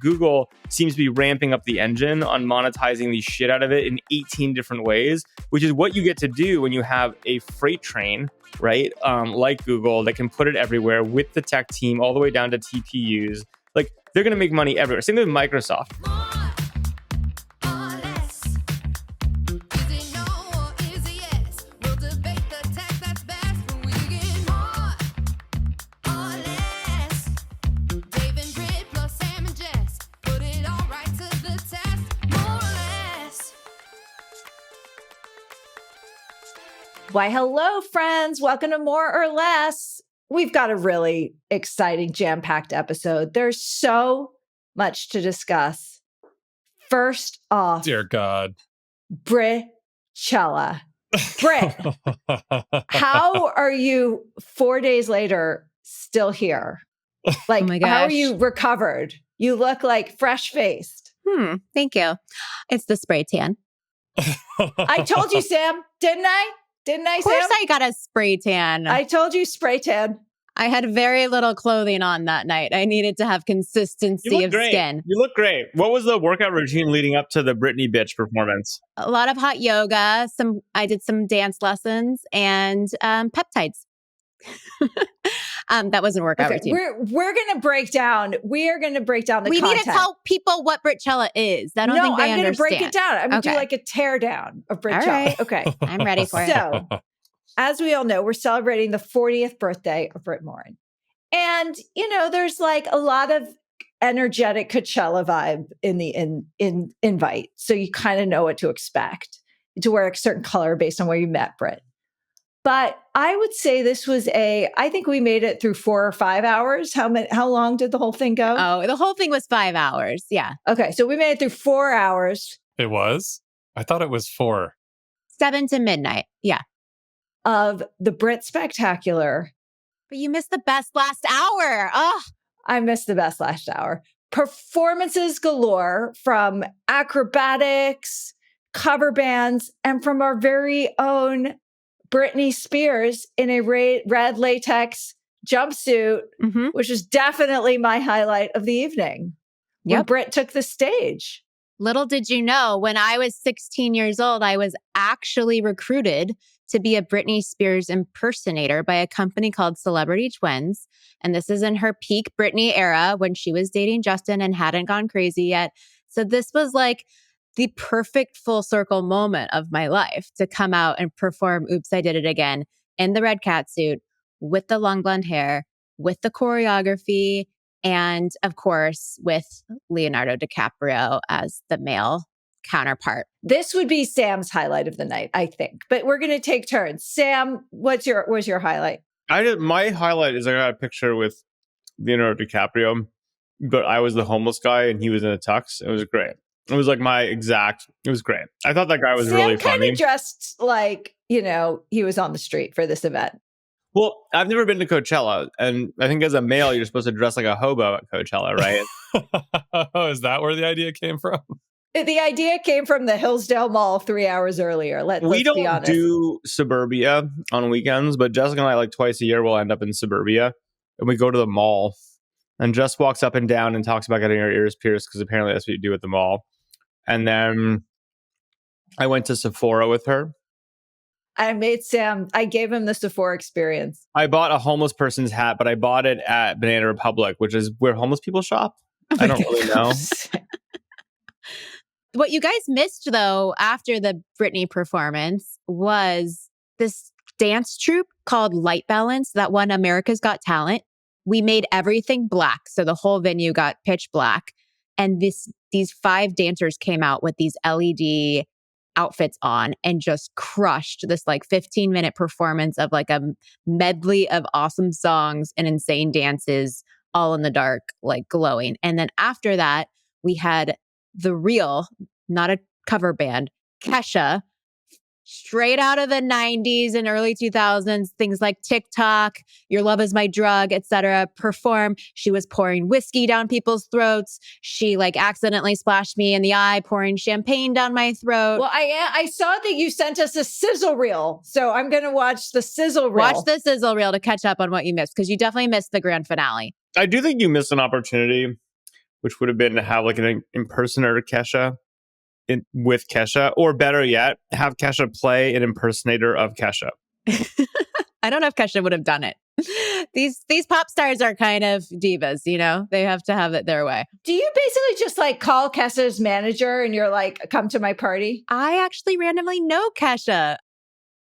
Google seems to be ramping up the engine on monetizing the shit out of it in 18 different ways, which is what you get to do when you have a freight train, right? Like Google, that can put it everywhere with the tech team all the way down to TPUs. Like, they're going to make money everywhere. Same with Microsoft. Why, hello, friends. Welcome to More or Less. We've got a really exciting, jam-packed episode. There's so much to discuss. First off, dear God, Brit-Chella. Brit, how are you 4 days later still here? Like, oh my gosh. How are you recovered? You look like fresh-faced. Thank you. It's the spray tan. I told you, Sam, didn't I? Didn't I, Sam? Of course I got a spray tan. I told you spray tan. I had very little clothing on that night. I needed to have consistency of skin. You look great. What was the workout routine leading up to the Britney bitch performance? A lot of hot yoga. I did some dance lessons and peptides. That wasn't a workout routine. We're going to break down. We are going to break down the content. We need to tell people what Brit-Chella is. I don't think they understand. I'm going to break it down. I'm going to do like a tear down of Brit-Chella. Right. Okay. I'm ready for it. So, as we all know, we're celebrating the 40th birthday of Brit Morin. And, you know, there's like a lot of energetic Coachella vibe in the invite. So you kind of know what to expect, to wear a certain color based on where you met Brit. But I would say this was I think we made it through 4 or 5 hours. How long did the whole thing go? Oh, the whole thing was 5 hours. Yeah. Okay. So we made it through 4 hours. It was? I thought it was 4. 7 to midnight. Yeah. Of the Brit Spectacular. But you missed the best last hour. Oh, I missed the best last hour. Performances galore from acrobatics, cover bands, and from our very own Britney Spears in a red latex jumpsuit, which was definitely my highlight of the evening. When Brit took the stage. Little did you know, when I was 16 years old, I was actually recruited to be a Britney Spears impersonator by a company called Celebrity Twins. And this is in her peak Britney era when she was dating Justin and hadn't gone crazy yet. So this was like the perfect full circle moment of my life to come out and perform Oops, I Did It Again in the red catsuit with the long blonde hair, with the choreography, and of course, with Leonardo DiCaprio as the male counterpart. This would be Sam's highlight of the night, I think. But we're going to take turns. Sam, what's your highlight? My highlight is I got a picture with Leonardo DiCaprio, but I was the homeless guy and he was in a tux. It was great. It was like it was great. I thought that guy was really funny. Sam kind of dressed like, you know, he was on the street for this event. Well, I've never been to Coachella, and I think as a male, you're supposed to dress like a hobo at Coachella, right? Oh, is that where the idea came from? The idea came from the Hillsdale Mall 3 hours earlier. Let's be honest. We don't do suburbia on weekends, but Jessica and I, like twice a year, will end up in suburbia, and we go to the mall, and Jess walks up and down and talks about getting her ears pierced, because apparently that's what you do at the mall. And then I went to Sephora with her. I gave him the Sephora experience. I bought a homeless person's hat, but I bought it at Banana Republic, which is where homeless people shop. I don't really know. What you guys missed, though, after the Britney performance was this dance troupe called Light Balance that won America's Got Talent. We made everything black, so the whole venue got pitch black. And these 5 dancers came out with these LED outfits on and just crushed this like 15-minute performance of like a medley of awesome songs and insane dances, all in the dark, like glowing. And then after that, we had the real, not a cover band, Kesha, straight out of the 90s and early 2000s, things like TikTok, Your Love Is My Drug, etc. perform. She was pouring whiskey down people's throats. She like accidentally splashed me in the eye, pouring champagne down my throat. Well, I saw that you sent us a sizzle reel, so I'm going to watch the sizzle reel. Watch the sizzle reel to catch up on what you missed, because you definitely missed the grand finale. I do think you missed an opportunity which would have been to have like an impersonator Kesha with Kesha, or better yet, have Kesha play an impersonator of Kesha. I don't know if Kesha would have done it. These pop stars are kind of divas, you know? They have to have it their way. Do you basically just like call Kesha's manager and you're like, come to my party? I actually randomly know Kesha.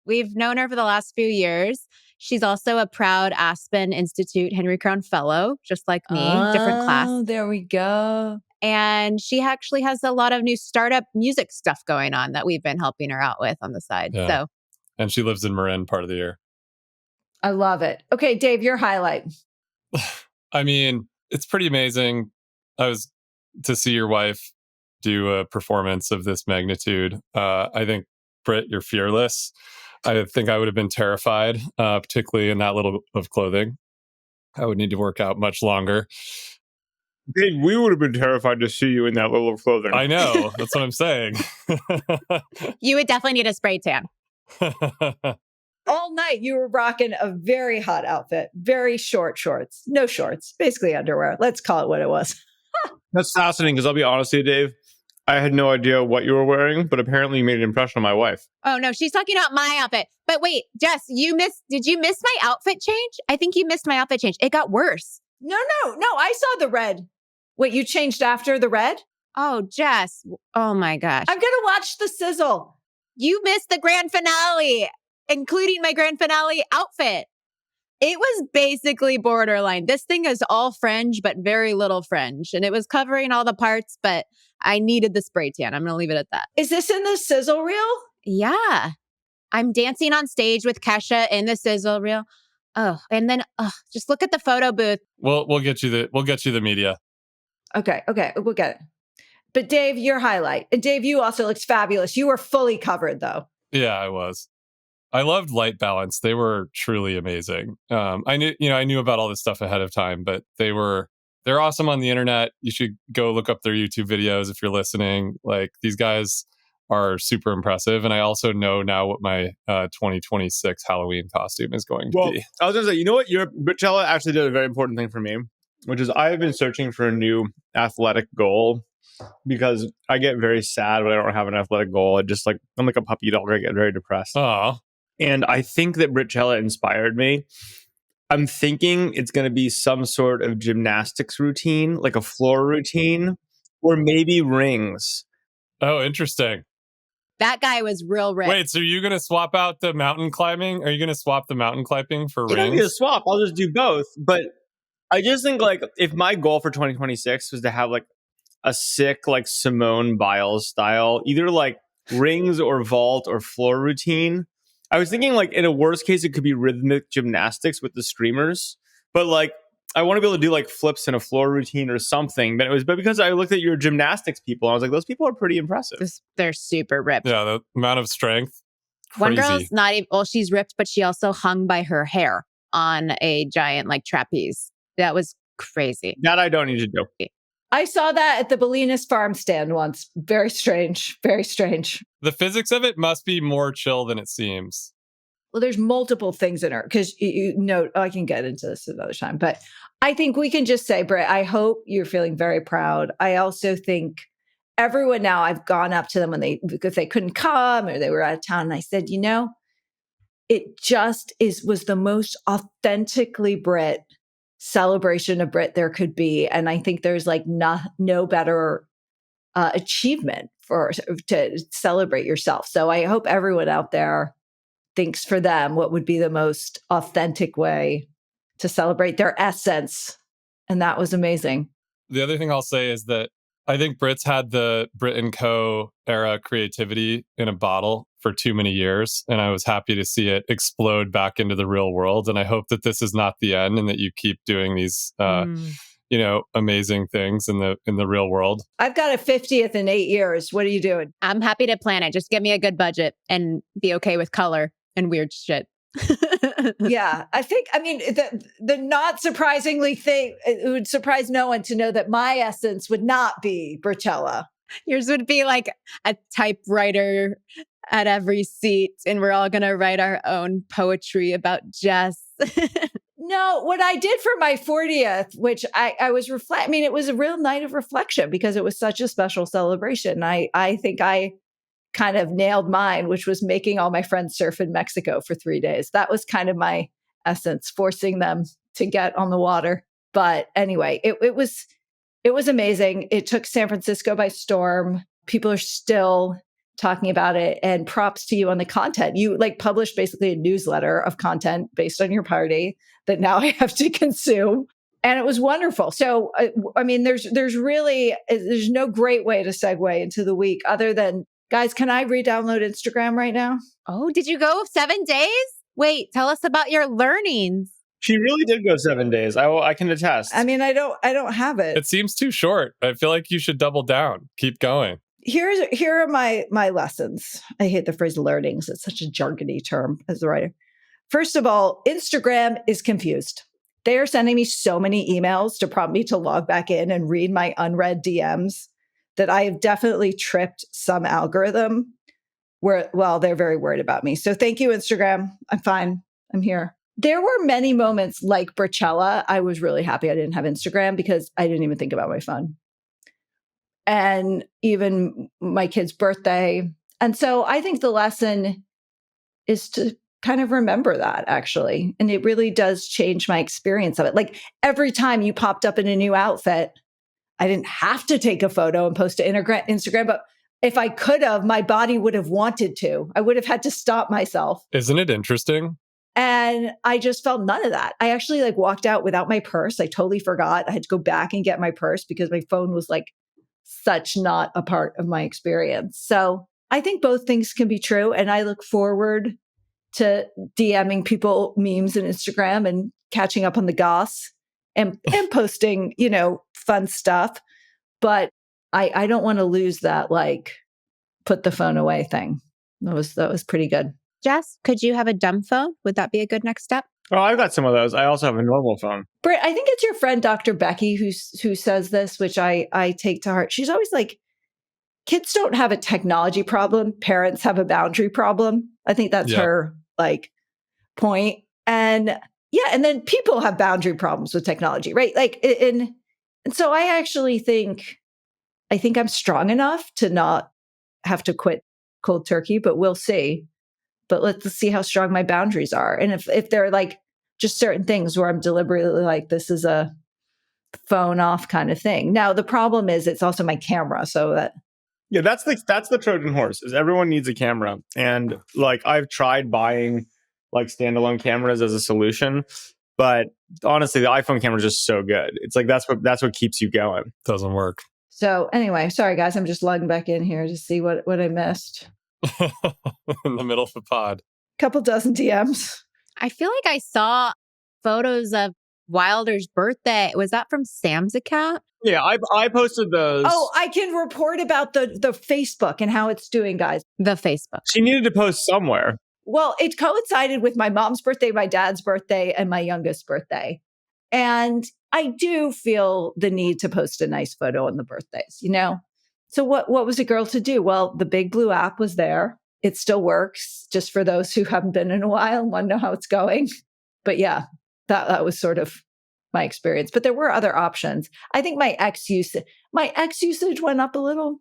We've known her for the last few years. She's also a proud Aspen Institute Henry Crown Fellow, just like me, different class. Oh, there we go. And she actually has a lot of new startup music stuff going on that we've been helping her out with on the side. Yeah. So, And she lives in Marin part of the year. I love it. Okay, Dave, your highlight. I mean, it's pretty amazing. I was to see your wife do a performance of this magnitude. I think, Brit, you're fearless. I think I would have been terrified, particularly in that little of clothing. I would need to work out much longer. Dave, we would have been terrified to see you in that level of clothing. I know. That's what I'm saying. you would definitely need a spray tan. All night, you were rocking a very hot outfit, very short shorts, no shorts, basically underwear. Let's call it what it was. That's fascinating because I'll be honest with you, Dave. I had no idea what you were wearing, but apparently you made an impression on my wife. Oh, no, she's talking about my outfit. But wait, Jess, did you miss my outfit change? I think you missed my outfit change. It got worse. No, I saw the red. Wait, you changed after the red? Oh, Jess. Oh my gosh. I'm going to watch the sizzle. You missed the grand finale, including my grand finale outfit. It was basically borderline. This thing is all fringe, but very little fringe. And it was covering all the parts, but I needed the spray tan. I'm going to leave it at that. Is this in the sizzle reel? Yeah. I'm dancing on stage with Kesha in the sizzle reel. Oh, and then just look at the photo booth. We'll get you the media. Okay, we'll get it. But Dave, your highlight. And Dave, you also looked fabulous. You were fully covered though. Yeah, I was. I loved Light Balance. They were truly amazing. I knew about all this stuff ahead of time, but they're awesome on the internet. You should go look up their YouTube videos if you're listening. Like, these guys are super impressive. And I also know now what my 2026 Halloween costume is going to be. I was going to say, you know what? Brit-Chella actually did a very important thing for me, which is I've been searching for a new athletic goal because I get very sad when I don't have an athletic goal. I'm like a puppy dog. I get very depressed. Oh, And I think that Brit-Chella inspired me. I'm thinking it's going to be some sort of gymnastics routine, like a floor routine, or maybe rings. Oh, interesting. That guy was real rich. Wait, so are you going to swap out the mountain climbing? Are you going to swap the mountain climbing for You don't need to rings? swap. I'll just do both. But I just think like if my goal for 2026 was to have like a sick like Simone Biles style, either like rings or vault or floor routine. I was thinking like in a worst case, it could be rhythmic gymnastics with the streamers, but like I want to be able to do like flips in a floor routine or something. But because I looked at your gymnastics people and I was like, those people are pretty impressive. They're super ripped. Yeah, the amount of strength. One Crazy. girl's not even, well, she's ripped, but she also hung by her hair on a giant like trapeze. That was crazy. That I don't need to do. I saw that at the Bolinas farm stand once. Very strange. Very strange. The physics of it must be more chill than it seems. Well, there's multiple things in her because you know, I can get into this another time, but I think we can just say, Britt, I hope you're feeling very proud. I also think everyone now, I've gone up to them because they couldn't come or they were out of town. And I said, you know, it just was the most authentically Brit celebration of Brit there could be. And I think there's like no better achievement to celebrate yourself. So I hope everyone out there thinks for them what would be the most authentic way to celebrate their essence. And that was amazing. The other thing I'll say is that I think Brits had the Brit & Co. era creativity in a bottle for too many years. And I was happy to see it explode back into the real world. And I hope that this is not the end and that you keep doing these, amazing things in the real world. I've got a 50th in 8 years. What are you doing? I'm happy to plan it. Just give me a good budget and be okay with color and weird shit. Yeah, I mean, the not surprisingly thing, it would surprise no one to know that my essence would not be Brit-Chella. Yours would be like a typewriter at every seat, and we're all going to write our own poetry about Jess. No, what I did for my 40th, which I was I mean, it was a real night of reflection because it was such a special celebration. I think I kind of nailed mine, which was making all my friends surf in Mexico for 3 days. That was kind of my essence, forcing them to get on the water. But anyway, it was amazing. It took San Francisco by storm. People are still talking about it, and props to you on the content. You like published basically a newsletter of content based on your party that now I have to consume. And it was wonderful. So, I mean, there's no great way to segue into the week other than, guys, can I re-download Instagram right now? Oh, did you go 7 days? Wait, tell us about your learnings. She really did go 7 days. I can attest. I mean, I don't have it. It seems too short. I feel like you should double down. Keep going. Here are my lessons. I hate the phrase learnings. It's such a jargony term as a writer. First of all, Instagram is confused. They are sending me so many emails to prompt me to log back in and read my unread DMs that I have definitely tripped some algorithm where, well, they're very worried about me. So thank you, Instagram. I'm fine. I'm here. There were many moments like Brit-Chella. I was really happy I didn't have Instagram because I didn't even think about my phone. And even my kid's birthday. And so I think the lesson is to kind of remember that, actually. And it really does change my experience of it. Like every time you popped up in a new outfit, I didn't have to take a photo and post to Instagram, but if I could have, my body would have wanted to. I would have had to stop myself. Isn't it interesting? And I just felt none of that. I actually like walked out without my purse. I totally forgot. I had to go back and get my purse because my phone was like such not a part of my experience. So I think both things can be true. And I look forward to DMing people memes and Instagram and catching up on the goss and posting, fun stuff. But I don't want to lose that, like, put the phone away thing. That was pretty good. Jess, could you have a dumb phone? Would that be a good next step? Oh, I've got some of those. I also have a normal phone. Britt, I think it's your friend, Dr. Becky, who says this, which I take to heart. She's always like, kids don't have a technology problem. Parents have a boundary problem. I think that's her like point. And yeah, and then people have boundary problems with technology, right? Like, and so I actually think I'm strong enough to not have to quit cold turkey, but we'll see. But let's see how strong my boundaries are. And if they're like just certain things where I'm deliberately like, this is a phone off kind of thing. Now, the problem is it's also my camera. So that. Yeah, that's the Trojan horse is everyone needs a camera. And like I've tried buying like standalone cameras as a solution, but honestly, the iPhone camera is just so good. It's like that's what keeps you going. Doesn't work. So anyway, sorry guys, I'm just logging back in here to see what I missed. In the middle of the pod. Couple dozen DMs. I feel like I saw photos of Wilder's birthday. Was that from Sam's account? Yeah, I posted those. Oh, I can report about the Facebook and how it's doing, guys. The Facebook. She needed to post somewhere. Well, it coincided with my mom's birthday, my dad's birthday, and my youngest birthday. And I do feel the need to post a nice photo on the birthdays, So what was a girl to do? Well, the Big Blue app was there. It still works, just for those who haven't been in a while and want to know how it's going. But yeah, that was sort of my experience. But there were other options. I think my X usage went up a little,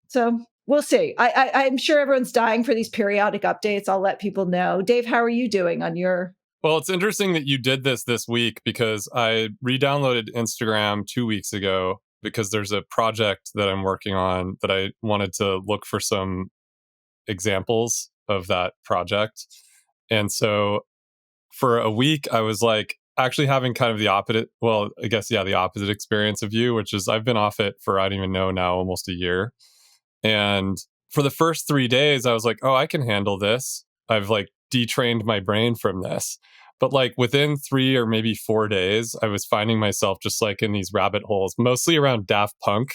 So we'll see. I'm sure everyone's dying for these periodic updates. I'll let people know. Dave, how are you doing on your? Well, it's interesting that you did this week because I re-downloaded Instagram 2 weeks ago because there's a project that I'm working on that I wanted to look for some examples of that project. And so for a week, I was like actually having kind of the opposite experience of you, which is I've been off it for, I don't even know now, almost a year. And for the first 3 days, I was like, oh, I can handle this. I've like detrained my brain from this. But like within 3 or maybe 4 days, I was finding myself just like in these rabbit holes, mostly around Daft Punk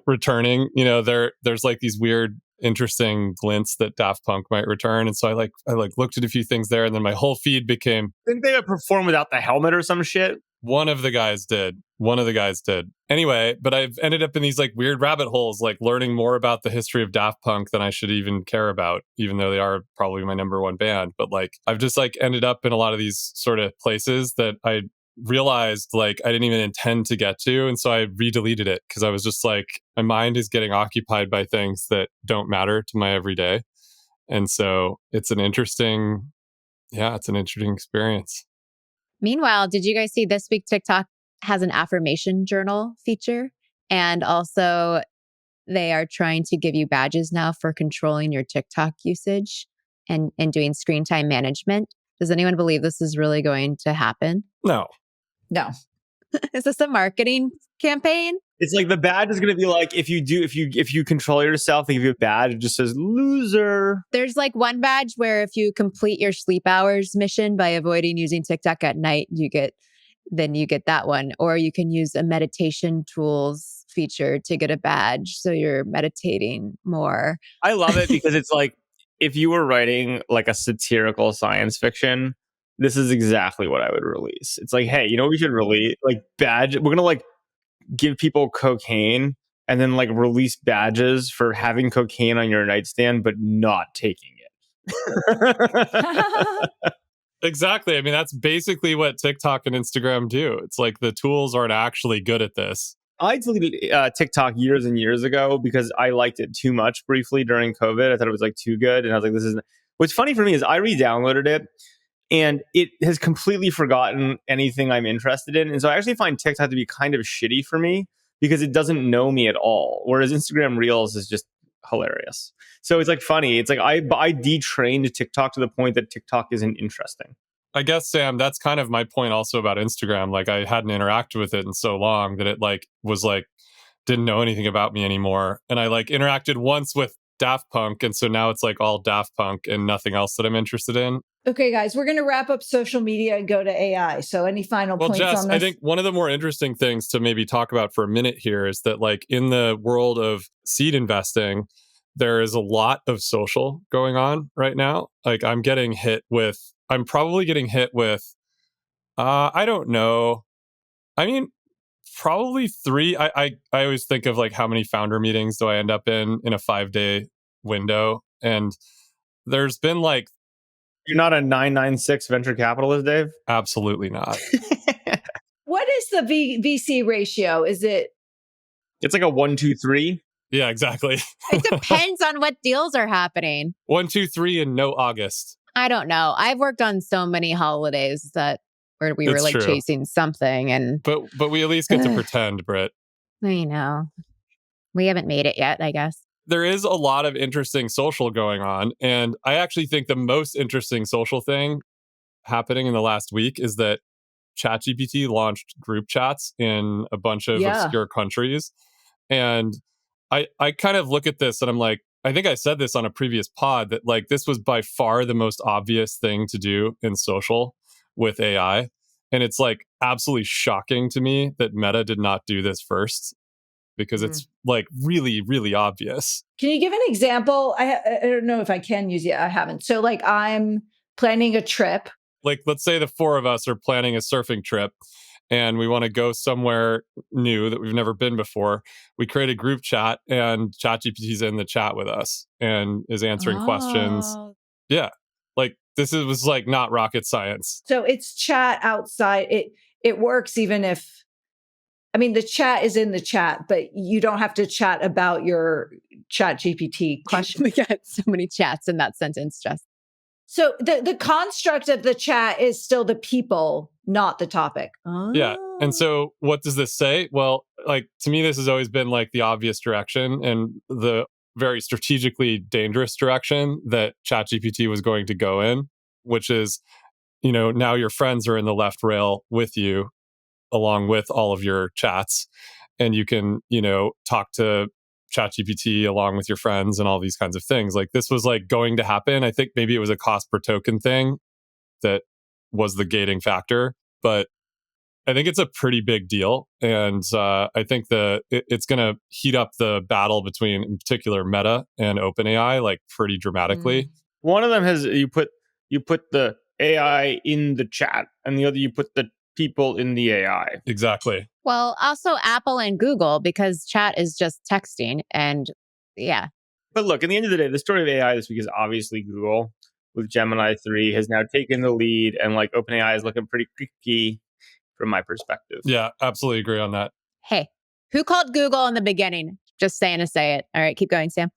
returning. There's like these weird, interesting glints that Daft Punk might return. And so I looked at a few things there, and then my whole feed became. Didn't they perform without the helmet or some shit? One of the guys did. Anyway, but I've ended up in these like weird rabbit holes, like learning more about the history of Daft Punk than I should even care about, even though they are probably my number one band. But like, I've just like ended up in a lot of these sort of places that I realized like I didn't even intend to get to. And so I re-deleted it because I was just like, my mind is getting occupied by things that don't matter to my everyday. And so it's an interesting experience. Meanwhile, did you guys see this week TikTok has an affirmation journal feature? And also, they are trying to give you badges now for controlling your TikTok usage and doing screen time management. Does anyone believe this is really going to happen? No. Is this a marketing campaign? It's like the badge is going to be like, if you control yourself, they give you a badge. It just says loser. There's like one badge where if you complete your sleep hours mission by avoiding using TikTok at night, you get that one. Or you can use a meditation tools feature to get a badge. So you're meditating more. I love it because it's like, if you were writing like a satirical science fiction, this is exactly what I would release. It's like, hey, you know what we should release? Like badge. We're going to like give people cocaine and then like release badges for having cocaine on your nightstand but not taking it. Exactly. I mean, that's basically what TikTok and Instagram do. It's like the tools aren't actually good at this. I deleted TikTok years and years ago because I liked it too much briefly during COVID. I thought it was like too good. And I was like, this isn't. What's funny for me is I re-downloaded it and it has completely forgotten anything I'm interested in. And so I actually find TikTok to be kind of shitty for me because it doesn't know me at all. Whereas Instagram Reels is just hilarious. So it's like funny. It's like I detrained TikTok to the point that TikTok isn't interesting. I guess, Sam, that's kind of my point also about Instagram. Like I hadn't interacted with it in so long that it like was like, didn't know anything about me anymore. And I like interacted once with Daft Punk. And so now it's like all Daft Punk and nothing else that I'm interested in. Okay, guys, we're going to wrap up social media and go to AI. So any final points Jess, on this? I think one of the more interesting things to maybe talk about for a minute here is that like in the world of seed investing, there is a lot of social going on right now. Like I'm probably getting hit with, I don't know. I mean, probably 3. I always think of like how many founder meetings do I end up in a 5-day window. And there's been like, you're not a 996 venture capitalist, Dave? Absolutely not. What is the VC ratio? Is it? It's like a 1, 2, 3. Yeah, exactly. It depends on what deals are happening. 1, 2, 3 and no August. I don't know. I've worked on so many holidays where we were like true. chasing something, and but we at least get to pretend, Brit. I know. We haven't made it yet, I guess. There is a lot of interesting social going on. And I actually think the most interesting social thing happening in the last week is that ChatGPT launched group chats in a bunch of obscure countries. And I kind of look at this and I'm like, I think I said this on a previous pod that like this was by far the most obvious thing to do in social with AI. And it's like absolutely shocking to me that Meta did not do this first, because it's like really, really obvious. Can you give an example? I don't know if I can use it. I haven't. So like I'm planning a trip. Like let's say the 4 of us are planning a surfing trip and we want to go somewhere new that we've never been before. We create a group chat and ChatGPT's in the chat with us and is answering questions. Yeah. Like was like not rocket science. So it's chat outside. It works even if, I mean, the chat is in the chat, but you don't have to chat about your ChatGPT question. We got so many chats in that sentence, Jess. So the construct of the chat is still the people, not the topic. Yeah. And so what does this say? Well, like to me, this has always been like the obvious direction and the very strategically dangerous direction that ChatGPT was going to go in, which is, now your friends are in the left rail with you along with all of your chats, and you can, talk to ChatGPT along with your friends and all these kinds of things. Like this was like going to happen. I think maybe it was a cost per token thing that was the gating factor, but I think it's a pretty big deal. And I think it's going to heat up the battle between, in particular, Meta and OpenAI, like pretty dramatically. One of them has you put the AI in the chat, and the other you put the people in the AI. Exactly. Well, also Apple and Google, because chat is just texting. And yeah. But look, at the end of the day, the story of AI this week is obviously Google with Gemini 3 has now taken the lead, and like OpenAI is looking pretty creaky from my perspective. Yeah, absolutely agree on that. Hey, who called Google in the beginning? Just saying to say it. All right, keep going, Sam.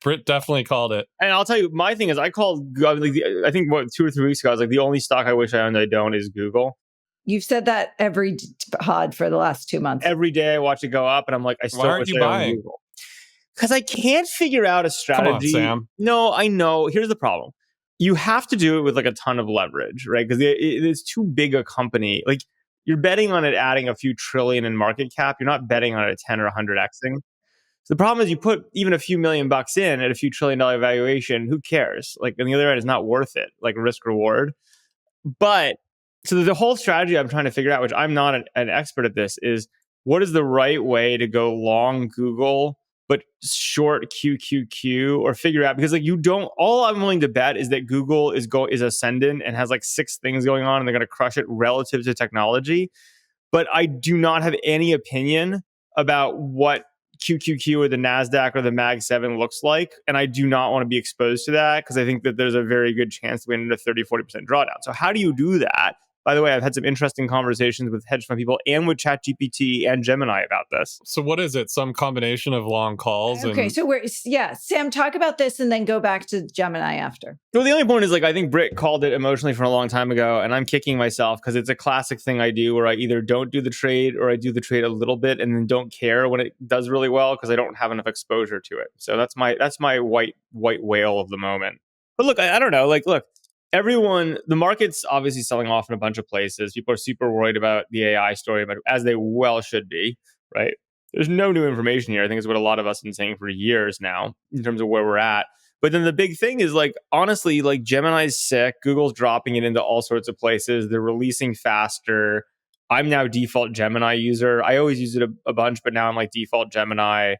Brit definitely called it. And I'll tell you, my thing is I I think 2 or 3 weeks ago, I was like, the only stock I wish I owned that I don't is Google. You've said that every pod for the last 2 months. Every day I watch it go up, and I'm like, I still Why aren't wish you I owned buying? Google. Because I can't figure out a strategy. Come on, Sam. No, I know. Here's the problem. You have to do it with like a ton of leverage, right? Because it's too big a company. Like you're betting on it adding a few trillion in market cap. You're not betting on it 10 or 100xing. So the problem is you put even a few $1,000,000 in at a few $1 trillion valuation. Who cares? Like on the other end, it's not worth it. Like risk reward. But so the whole strategy I'm trying to figure out, which I'm not an expert at this, is what is the right way to go long Google but short QQQ, or figure out, because like you don't, all I'm willing to bet is that Google is ascendant and has like 6 things going on and they're going to crush it relative to technology. But I do not have any opinion about what QQQ or the NASDAQ or the Mag 7 looks like. And I do not want to be exposed to that because I think that there's a very good chance we end up 30-40% drawdown. So how do you do that? By the way, I've had some interesting conversations with hedge fund people and with ChatGPT and Gemini about this. So what is it? Some combination of long calls? Okay, so Sam, talk about this and then go back to Gemini after. Well, the only point is, like, I think Brit called it emotionally from a long time ago, and I'm kicking myself because it's a classic thing I do where I either don't do the trade or I do the trade a little bit and then don't care when it does really well because I don't have enough exposure to it. So that's my white whale of the moment. But look, I don't know. Like, look, the market's obviously selling off in a bunch of places. People are super worried about the AI story, but as they well should be, right? There's no new information here. I think it's what a lot of us have been saying for years now in terms of where we're at. But then the big thing is, like, honestly, like Gemini's sick. Google's dropping it into all sorts of places. They're releasing faster. I'm now default Gemini user. I always use it a bunch, but now I'm like default Gemini.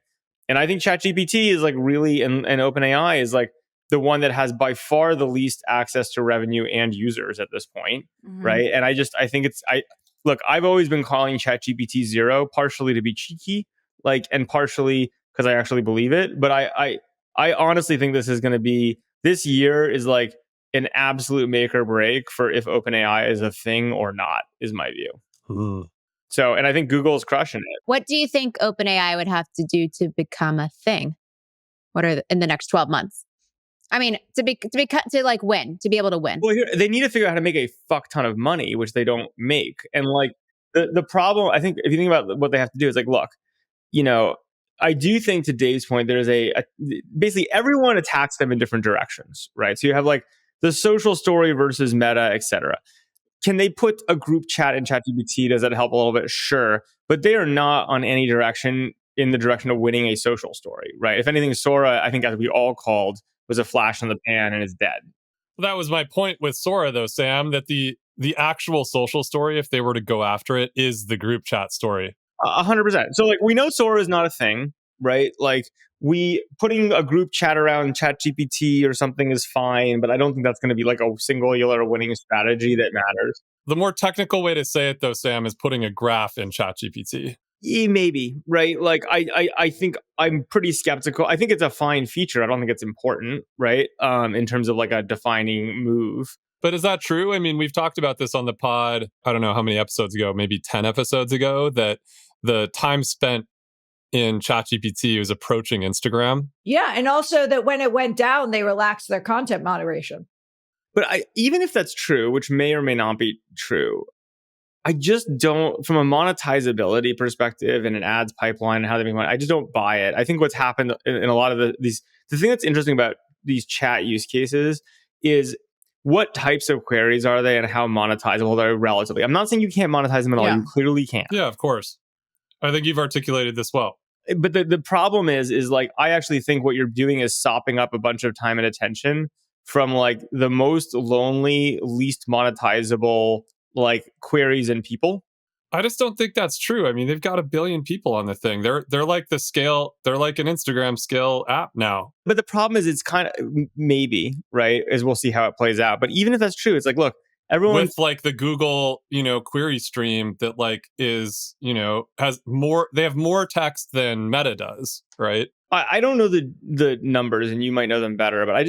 And I think ChatGPT is like really, and OpenAI is like the one that has by far the least access to revenue and users at this point, right? And I think look, I've always been calling ChatGPT 0, partially to be cheeky, like, and partially because I actually believe it. But I honestly think this year is like an absolute make or break for if OpenAI is a thing or not, is my view. Ooh. So, and I think Google is crushing it. What do you think OpenAI would have to do to become a thing? What are in the next 12 months? I mean, to be able to win. Well, they need to figure out how to make a fuck ton of money, which they don't make. And like the problem, I think, if you think about what they have to do, is like, look, I do think, to Dave's point, there's basically everyone attacks them in different directions, right? So you have like the social story versus meta, et cetera. Can they put a group chat in ChatGPT? Does that help a little bit? Sure. But they are not on any direction in the direction of winning a social story, right? If anything, Sora, I think, as we all called, was a flash in the pan and is dead. Well, that was my point with Sora, though, Sam, that the actual social story, if they were to go after it, is the group chat story. 100%. So like, we know Sora is not a thing, right? Like, putting a group chat around ChatGPT or something is fine, but I don't think that's going to be like a singular winning strategy that matters. The more technical way to say it, though, Sam, is putting a graph in ChatGPT. Yeah, maybe, right? Like, I think I'm pretty skeptical. I think it's a fine feature. I don't think it's important, right? In terms of like a defining move. But is that true? I mean, we've talked about this on the pod, I don't know how many episodes ago, maybe 10 episodes ago, that the time spent in ChatGPT was approaching Instagram. Yeah, and also that when it went down, they relaxed their content moderation. But even if that's true, which may or may not be true, I just don't, from a monetizability perspective and an ads pipeline and how they make money, I just don't buy it. I think what's happened in a lot of the thing that's interesting about these chat use cases is what types of queries are they and how monetizable they're relatively. I'm not saying you can't monetize them at all. You clearly can. Yeah, of course. I think you've articulated this well. But the problem is like, I actually think what you're doing is sopping up a bunch of time and attention from like the most lonely, least monetizable like queries and people. I just don't think that's true. I mean, they've got 1 billion people on the thing. They're like the scale. They're like an Instagram scale app now. But the problem is, it's kind of maybe, right, as we'll see how it plays out. But even if that's true, it's like, look, Everyone's with like the Google, query stream that like is, has more, they have more text than Meta does, right? I don't know the numbers, and you might know them better, but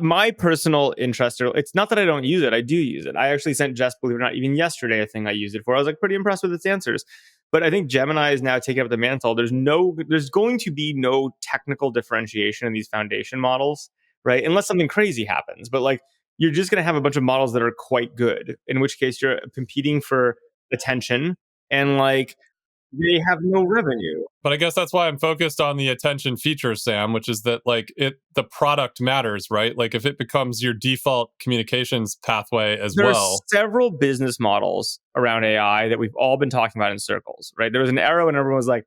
my personal interest, it's not that I don't use it. I do use it. I actually sent Jess, believe it or not, even yesterday, a thing I used it for. I was like pretty impressed with its answers. But I think Gemini is now taking up the mantle. There's going to be no technical differentiation in these foundation models, right? Unless something crazy happens. But like you're just going to have a bunch of models that are quite good, in which case you're competing for attention, and like they have no revenue. But I guess that's why I'm focused on the attention feature, Sam, which is that like the product matters, right? Like if it becomes your default communications pathway as There are well. several business models around AI that we've all been talking about in circles, right? There was an era when everyone was like,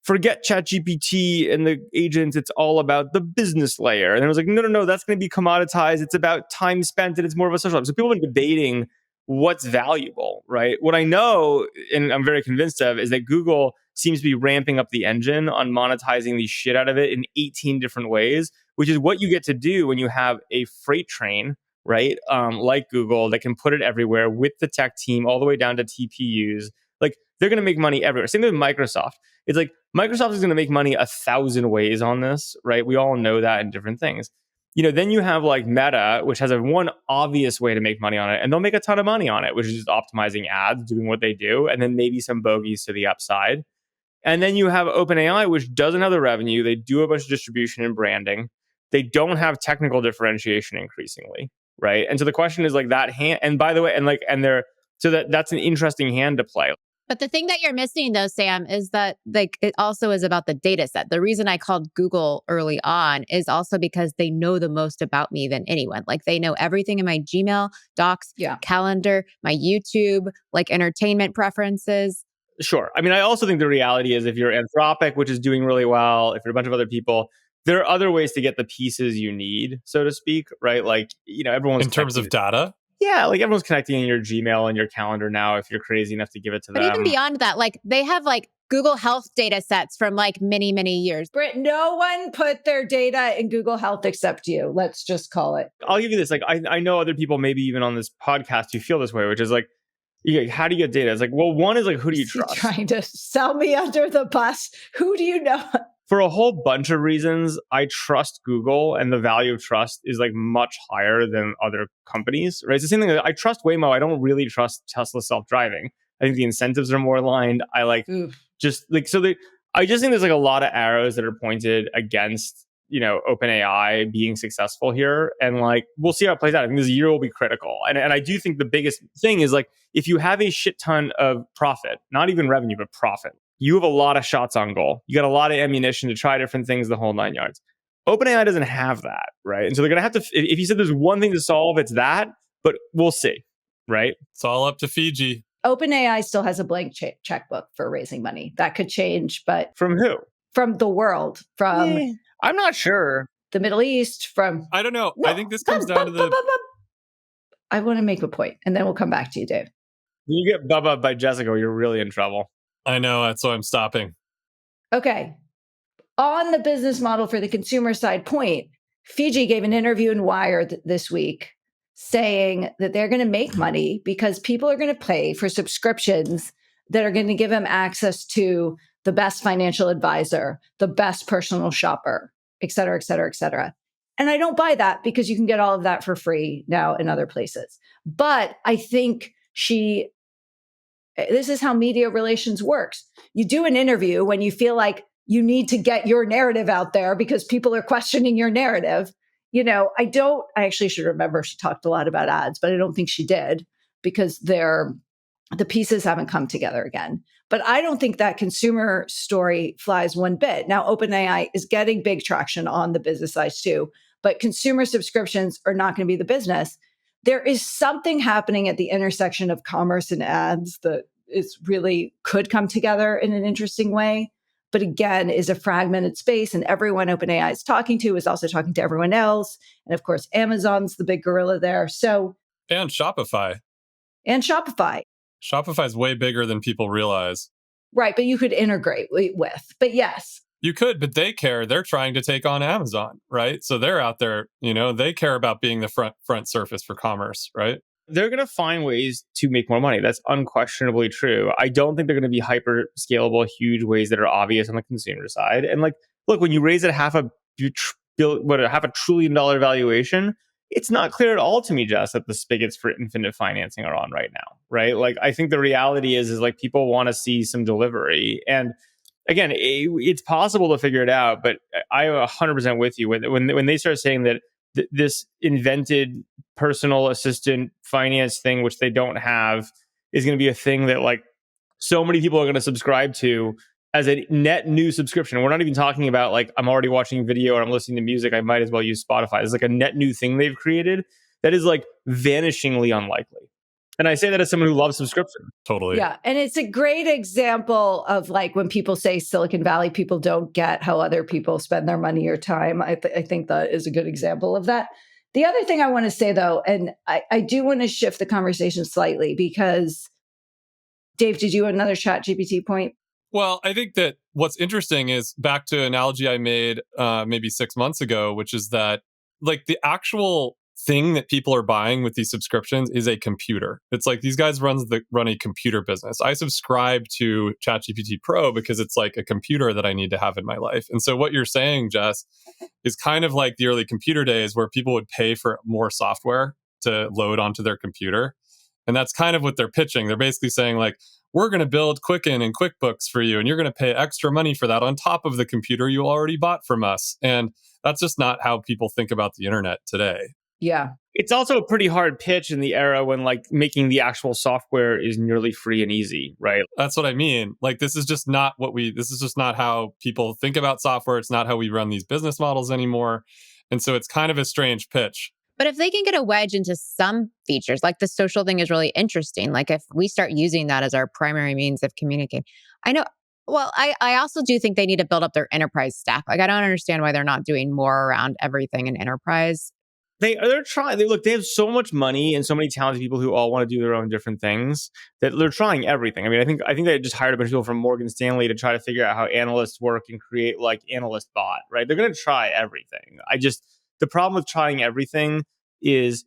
forget ChatGPT and the agents. It's all about the business layer. And it was like, no, that's going to be commoditized. It's about time spent and it's more of a social app. So people have been debating what's valuable, right? What I know, and I'm very convinced of, is that Google seems to be ramping up the engine on monetizing the shit out of it in 18 different ways, which is what you get to do when you have a freight train, right? Like Google, that can put it everywhere with the tech team all the way down to TPUs. Like they're going to make money everywhere. Same with Microsoft. It's like Microsoft is going to make money 1,000 ways on this, right? We all know that in different things. Then you have like Meta, which has a one obvious way to make money on it, and they'll make a ton of money on it, which is just optimizing ads, doing what they do, and then maybe some bogeys to the upside. And then you have OpenAI, which doesn't have the revenue. They do a bunch of distribution and branding. They don't have technical differentiation increasingly, right? And so the question is like that hand. And by the way, that's an interesting hand to play. But the thing that you're missing though, Sam, is that like it also is about the data set. The reason I called Google early on is also because they know the most about me than anyone. Like they know everything in my Gmail, Docs, calendar, my YouTube, like entertainment preferences. Sure. I mean, I also think the reality is if you're Anthropic, which is doing really well, if you're a bunch of other people, there are other ways to get the pieces you need, so to speak, right? Like, everyone's in terms of data. Yeah, like everyone's connecting in your Gmail and your calendar now if you're crazy enough to give it to them. But even beyond that, like they have like Google Health data sets from like many, many years. Brit, no one put their data in Google Health except you. Let's just call it. I'll give you this. Like, I know other people, maybe even on this podcast, who feel this way, which is like, how do you get data? It's like, well, one is like, who do you trust? Trying to sell me under the bus. Who do you know? For a whole bunch of reasons, I trust Google, and the value of trust is like much higher than other companies, right? It's the same thing. I trust Waymo. I don't really trust Tesla self-driving. I think the incentives are more aligned. I like just like, I just think there's like a lot of arrows that are pointed against, OpenAI being successful here. And like, we'll see how it plays out. I think this year will be critical. And I do think the biggest thing is like, if you have a shit ton of profit, not even revenue, but profit, you have a lot of shots on goal. You got a lot of ammunition to try different things, the whole 9 yards. OpenAI doesn't have that, right? And so they're going to have to, if you said there's one thing to solve, it's that, but we'll see, right? It's all up to Fiji. OpenAI still has a blank checkbook for raising money. That could change, but... From who? From the world, from... I'm not sure. The Middle East, from... I don't know. No, I think this comes down to the... I want to make a point, and then we'll come back to you, Dave. When you get Bubba by Jessica, you're really in trouble. I know, that's why I'm stopping. Okay. On the business model for the consumer side point, Fiji gave an interview in Wired this week saying that they're going to make money because people are going to pay for subscriptions that are going to give them access to the best financial advisor, the best personal shopper, et cetera, et cetera, et cetera. And I don't buy that because you can get all of that for free now in other places. But I think this is how media relations works. You do an interview when you feel like you need to get your narrative out there because people are questioning your narrative. I actually should remember she talked a lot about ads, but I don't think she did because the pieces haven't come together again. But I don't think that consumer story flies one bit. Now, OpenAI is getting big traction on the business side too, but consumer subscriptions are not going to be the business. There is something happening at the intersection of commerce and ads that is really could come together in an interesting way. But again, is a fragmented space, and everyone OpenAI is talking to is also talking to everyone else. And of course, Amazon's the big gorilla there. And Shopify. Shopify is way bigger than people realize. Right, but you could integrate with. But yes. You could, but they care. They're trying to take on Amazon, right? So they're out there, they care about being the front surface for commerce, right? They're going to find ways to make more money. That's unquestionably true. I don't think they're going to be hyper scalable, huge ways that are obvious on the consumer side. And like, look, when you raise at half a $500 billion valuation, it's not clear at all to me, Jess, that the spigots for infinite financing are on right now, right? Like, I think the reality is like people want to see some delivery. And again, it's possible to figure it out, but I am 100% with you when they start saying that this invented personal assistant finance thing, which they don't have, is going to be a thing that like so many people are going to subscribe to as a net new subscription. We're not even talking about like I'm already watching video or I'm listening to music. I might as well use Spotify. It's like a net new thing they've created that is like vanishingly unlikely. And I say that as someone who loves subscription. Totally. Yeah. And it's a great example of like when people say Silicon Valley, people don't get how other people spend their money or time. I think that is a good example of that. The other thing I want to say, though, and I do want to shift the conversation slightly because, Dave, did you have another ChatGPT point? Well, I think that what's interesting is back to an analogy I made maybe 6 months ago, which is that like the actual thing that people are buying with these subscriptions is a computer. It's like these guys run a computer business. I subscribe to ChatGPT Pro because it's like a computer that I need to have in my life. And so what you're saying, Jess, is kind of like the early computer days where people would pay for more software to load onto their computer. And that's kind of what they're pitching. They're basically saying like, we're going to build Quicken and QuickBooks for you, and you're going to pay extra money for that on top of the computer you already bought from us. And that's just not how people think about the internet today. Yeah. It's also a pretty hard pitch in the era when like making the actual software is nearly free and easy, right? That's what I mean. Like, this is just not how people think about software. It's not how we run these business models anymore. And so it's kind of a strange pitch. But if they can get a wedge into some features, like the social thing is really interesting. Like if we start using that as our primary means of communicating, I know. Well, I also do think they need to build up their enterprise staff. Like I don't understand why they're not doing more around everything in enterprise. They're trying. They have so much money and so many talented people who all want to do their own different things that they're trying everything. I mean, I think they just hired a bunch of people from Morgan Stanley to try to figure out how analysts work and create like analyst bot, right? They're going to try everything. The problem with trying everything is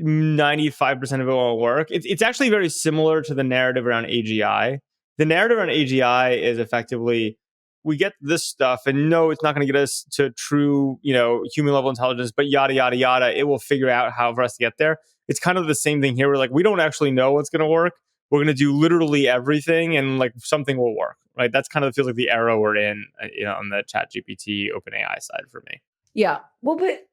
95% of it won't work. It's actually very similar to the narrative around AGI. The narrative around AGI is effectively, we get this stuff and no, it's not going to get us to true, human level intelligence, but yada, yada, yada. It will figure out how for us to get there. It's kind of the same thing here. We're like, we don't actually know what's going to work. We're going to do literally everything and like something will work, right? That's kind of feels like the era we're in, on the ChatGPT, OpenAI side for me. Yeah. Well, but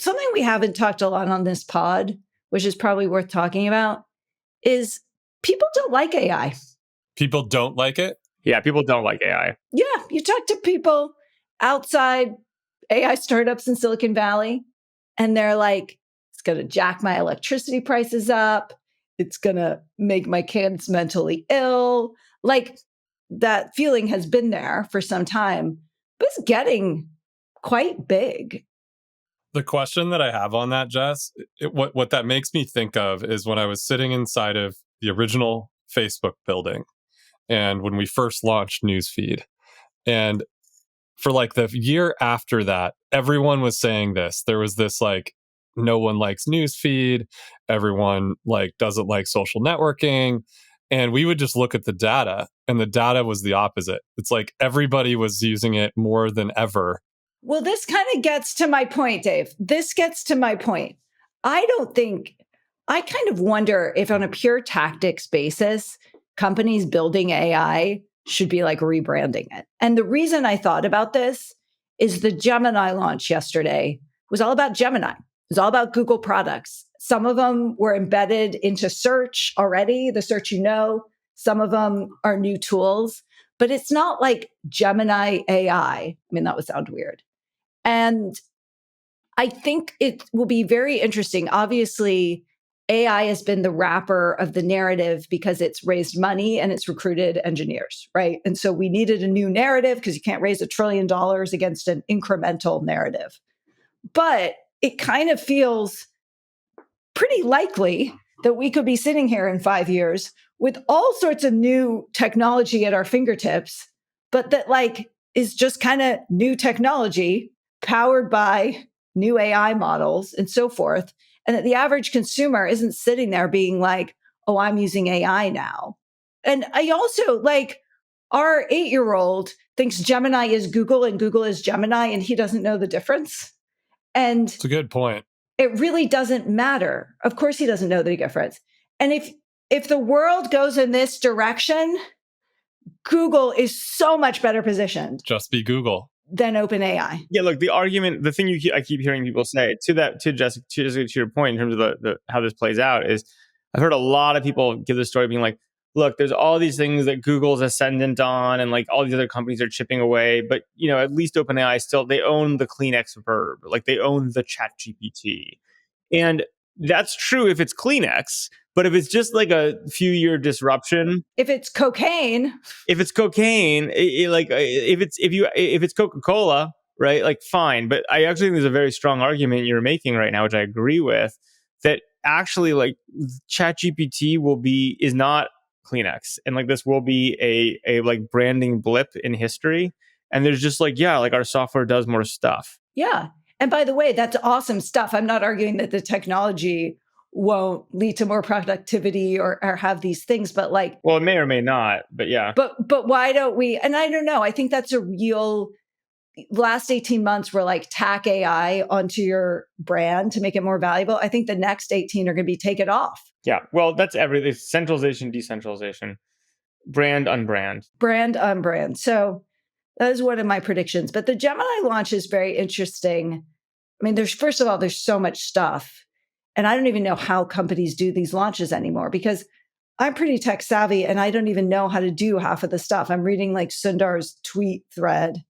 something we haven't talked a lot on this pod, which is probably worth talking about, is people don't like AI. People don't like it? Yeah, people don't like AI. Yeah, you talk to people outside AI startups in Silicon Valley, and they're like, it's going to jack my electricity prices up. It's going to make my kids mentally ill. Like that feeling has been there for some time, but it's getting quite big. The question that I have on that, Jess, what that makes me think of is when I was sitting inside of the original Facebook building. And when we first launched Newsfeed, and for like the year after that, everyone was saying this. There was this like, no one likes Newsfeed. Everyone like doesn't like social networking. And we would just look at the data, and the data was the opposite. It's like everybody was using it more than ever. Well, this kind of gets to my point, Dave. This gets to my point. I kind of wonder if on a pure tactics basis, companies building AI should be like rebranding it. And the reason I thought about this is the Gemini launch yesterday was all about Gemini. It was all about Google products. Some of them were embedded into search already, the search some of them are new tools, but it's not like Gemini AI. I mean, that would sound weird. And I think it will be very interesting. Obviously, AI has been the wrapper of the narrative because it's raised money and it's recruited engineers, right? And so we needed a new narrative because you can't raise $1 trillion against an incremental narrative. But it kind of feels pretty likely that we could be sitting here in 5 years with all sorts of new technology at our fingertips, but that like is just kind of new technology powered by new AI models and so forth. and that the average consumer isn't sitting there being like, oh, I'm using AI now. And I also like our 8-year-old thinks Gemini is Google and Google is Gemini, and he doesn't know the difference. And It's a good point. it really doesn't matter. Of course, he doesn't know the difference. And if the world goes in this direction, Google is so much better positioned Just be Google. than OpenAI. Yeah, look, the thing I keep hearing people say to Jessica, to your point in terms of the how this plays out is, I've heard a lot of people give the story being like, look, there's all these things that Google's ascendant on, and like all these other companies are chipping away, but at least OpenAI still, they own the Kleenex verb, like they own the ChatGPT, and that's true if it's Kleenex. But if it's just like a few year disruption, If it's cocaine, if it's Coca-Cola, right? Like fine. But I actually think there's a very strong argument you're making right now, which I agree with, that actually like ChatGPT is not Kleenex, and like this will be a like branding blip in history. And there's just like, yeah, like our software does more stuff. yeah. And by the way, that's awesome stuff. I'm not arguing that the technology won't lead to more productivity or have these things, but like, well, it may or may not, but yeah. But why don't we? And I don't know. I think that's a real last 18 months were like tack AI onto your brand to make it more valuable. I think the next 18 are going to be take it off. Yeah. Well, that's everything. Centralization, decentralization, brand, unbrand. Brand, unbrand. So that is one of my predictions. But the Gemini launch is very interesting. I mean, first of all, there's so much stuff. And I don't even know how companies do these launches anymore, because I'm pretty tech savvy and I don't even know how to do half of the stuff. I'm reading like Sundar's tweet thread,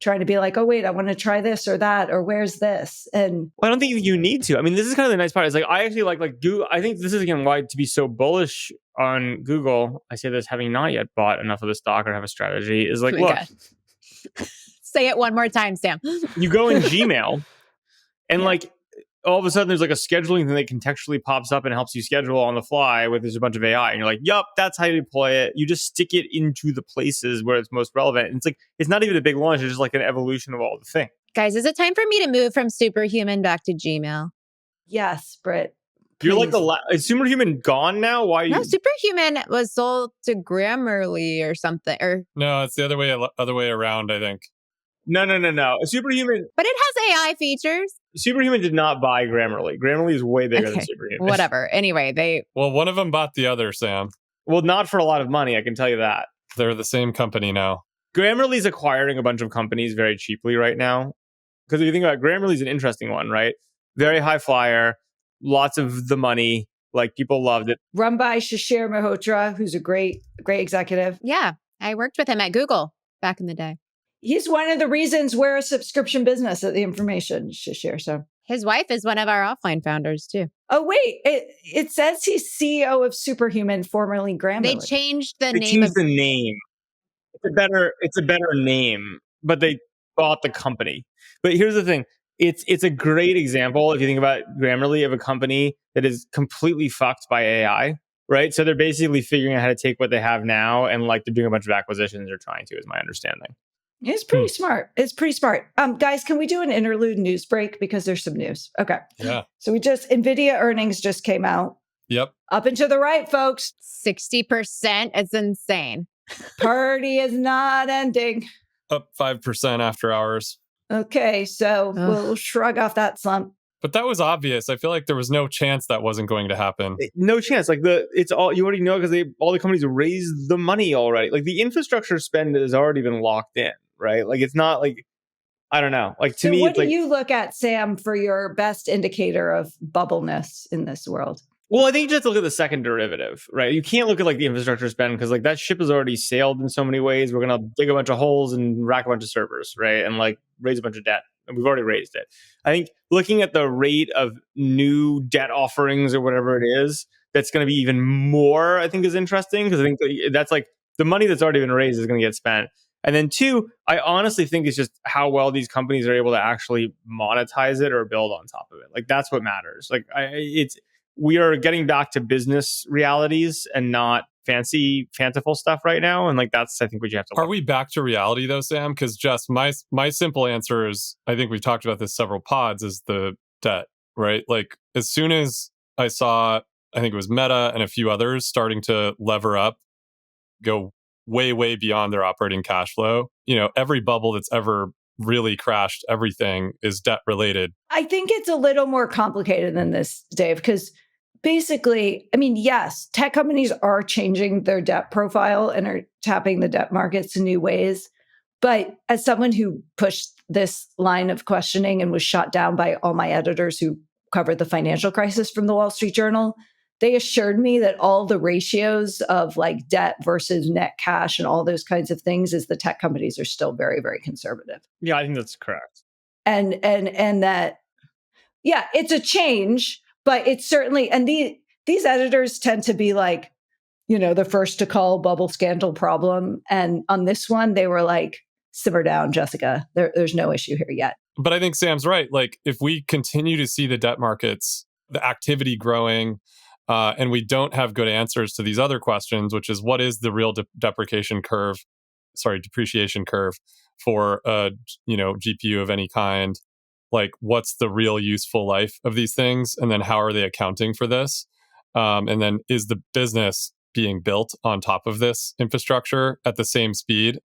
trying to be like, oh, wait, I want to try this or that, or where's this? And I don't think you need to. I mean, this is kind of the nice part. It's like, I actually like Google. I think this is, again, why to be so bullish on Google. I say this having not yet bought enough of the stock or have a strategy, is like, Oh my look, God. Say it one more time, Sam. you go in Gmail and Yeah. like, all of a sudden there's like a scheduling thing that contextually pops up and helps you schedule on the fly with there's a bunch of AI. And you're like, yup, that's how you deploy it. You just stick it into the places where it's most relevant. And it's like, it's not even a big launch. It's just like an evolution of all the things. Guys, is it time for me to move from Superhuman back to Gmail? yes, Brit. You're like please. is Superhuman gone now? Why are you? No, Superhuman was sold to Grammarly or something, No, it's the other way around, I think. No. Superhuman but it has AI features. Superhuman did not buy Grammarly. Grammarly is way bigger than Okay, Superhuman. whatever. Anyway, Well, one of them bought the other, Sam. Well, not for a lot of money, I can tell you that. They're the same company now. Grammarly's acquiring a bunch of companies very cheaply right now. Because if you think about it, Grammarly's an interesting one, right? Very high flyer, lots of the money, like people loved it. Run by Shishir Malhotra, who's a great executive. yeah, I worked with him at Google back in the day. He's one of the reasons we're a subscription business at the information, Shishir. So, His wife is one of our offline founders too. oh wait, it says he's CEO of Superhuman, formerly Grammarly. They changed the They name changed of the name. It's a better name, but they bought the company. But here's the thing. It's a great example, if you think about Grammarly, of a company that is completely fucked by AI, right? So they're basically figuring out how to take what they have now, and like they're doing a bunch of acquisitions. They're trying to, is my understanding. It's pretty smart. It's pretty smart. Guys, can we do an interlude news break? Because there's some news. Okay. Yeah. So Nvidia earnings just came out. Yep. Up and to the right, folks. 60%. It's insane. Party is not ending. Up 5% after hours. Okay, so we'll shrug off that slump. But that was obvious. I feel like there was no chance that wasn't going to happen. No chance. Like it's all, you already know, because all the companies raised the money already. Like the infrastructure spend has already been locked in, right? Like it's not like, I don't know. Like to me, what it's do like, you look at, Sam, for your best indicator of bubbleness in this world? well, I think you just have to look at the second derivative, right? You can't look at like the infrastructure spend, because like that ship has already sailed in so many ways. We're going to dig a bunch of holes and rack a bunch of servers, right? And like raise a bunch of debt. And we've already raised it. I think looking at the rate of new debt offerings or whatever it is, that's going to be even more, I think, is interesting, because I think that's like the money that's already been raised is going to get spent. And then two, I honestly think it's just how well these companies are able to actually monetize it or build on top of it. Like that's what matters. Like we are getting back to business realities and not fanciful stuff right now. And like, that's, I think, what you have to look. Are we back to reality though, Sam? Because just my simple answer is, I think we've talked about this several pods, is the debt. right? Like as soon as I saw, I think it was Meta and a few others starting to lever up, go way, way beyond their operating cash flow. Every bubble that's ever really crashed everything is debt related. I think it's a little more complicated than this, Dave, because basically, I mean, yes, tech companies are changing their debt profile and are tapping the debt markets in new ways. But as someone who pushed this line of questioning and was shot down by all my editors who covered the financial crisis from the Wall Street Journal, they assured me that all the ratios of like debt versus net cash and all those kinds of things is the tech companies are still very, very conservative. Yeah, I think that's correct. And that, yeah, it's a change, but it's certainly, and these editors tend to be like, the first to call bubble scandal problem. And on this one, they were like, simmer down, Jessica. There's no issue here yet. But I think Sam's right. Like if we continue to see the debt markets, the activity growing, and we don't have good answers to these other questions, which is what is the real depreciation curve for a GPU of any kind? Like what's the real useful life of these things? And then how are they accounting for this? And then is the business being built on top of this infrastructure at the same speed?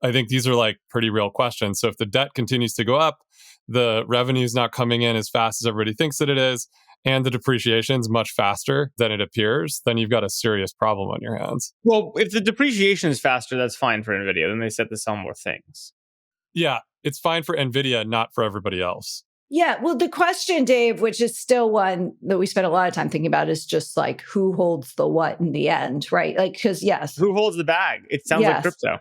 I think these are like pretty real questions. So if the debt continues to go up, the revenue is not coming in as fast as everybody thinks that it is, and the depreciation is much faster than it appears, then you've got a serious problem on your hands. Well, if the depreciation is faster, that's fine for Nvidia. Then they set to sell more things. Yeah, it's fine for Nvidia, not for everybody else. Yeah. Well, the question, Dave, which is still one that we spent a lot of time thinking about, is just like who holds the what in the end, right? Like, because yes. Who holds the bag? It sounds like crypto.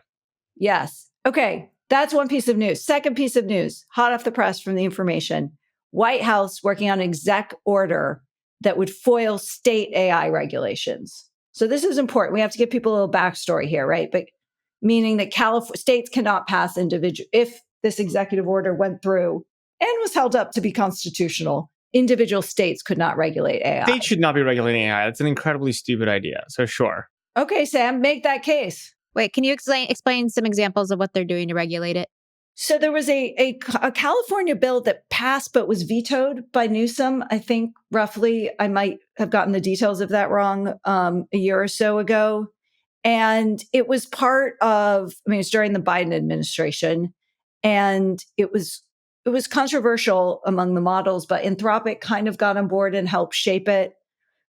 Yes. Okay. That's one piece of news. Second piece of news, hot off the press from The Information. White House working on an exec order that would foil state AI regulations. So this is important. We have to give people a little backstory here, right? But meaning that states cannot pass if this executive order went through and was held up to be constitutional, individual states could not regulate AI. States should not be regulating AI. That's an incredibly stupid idea. So sure. Okay, Sam, make that case. Wait, can you explain some examples of what they're doing to regulate it? So there was a California bill that passed but was vetoed by Newsom, I think roughly. I might have gotten the details of that wrong a year or so ago. And it was part of, it's during the Biden administration. And it was controversial among the models, but Anthropic kind of got on board and helped shape it.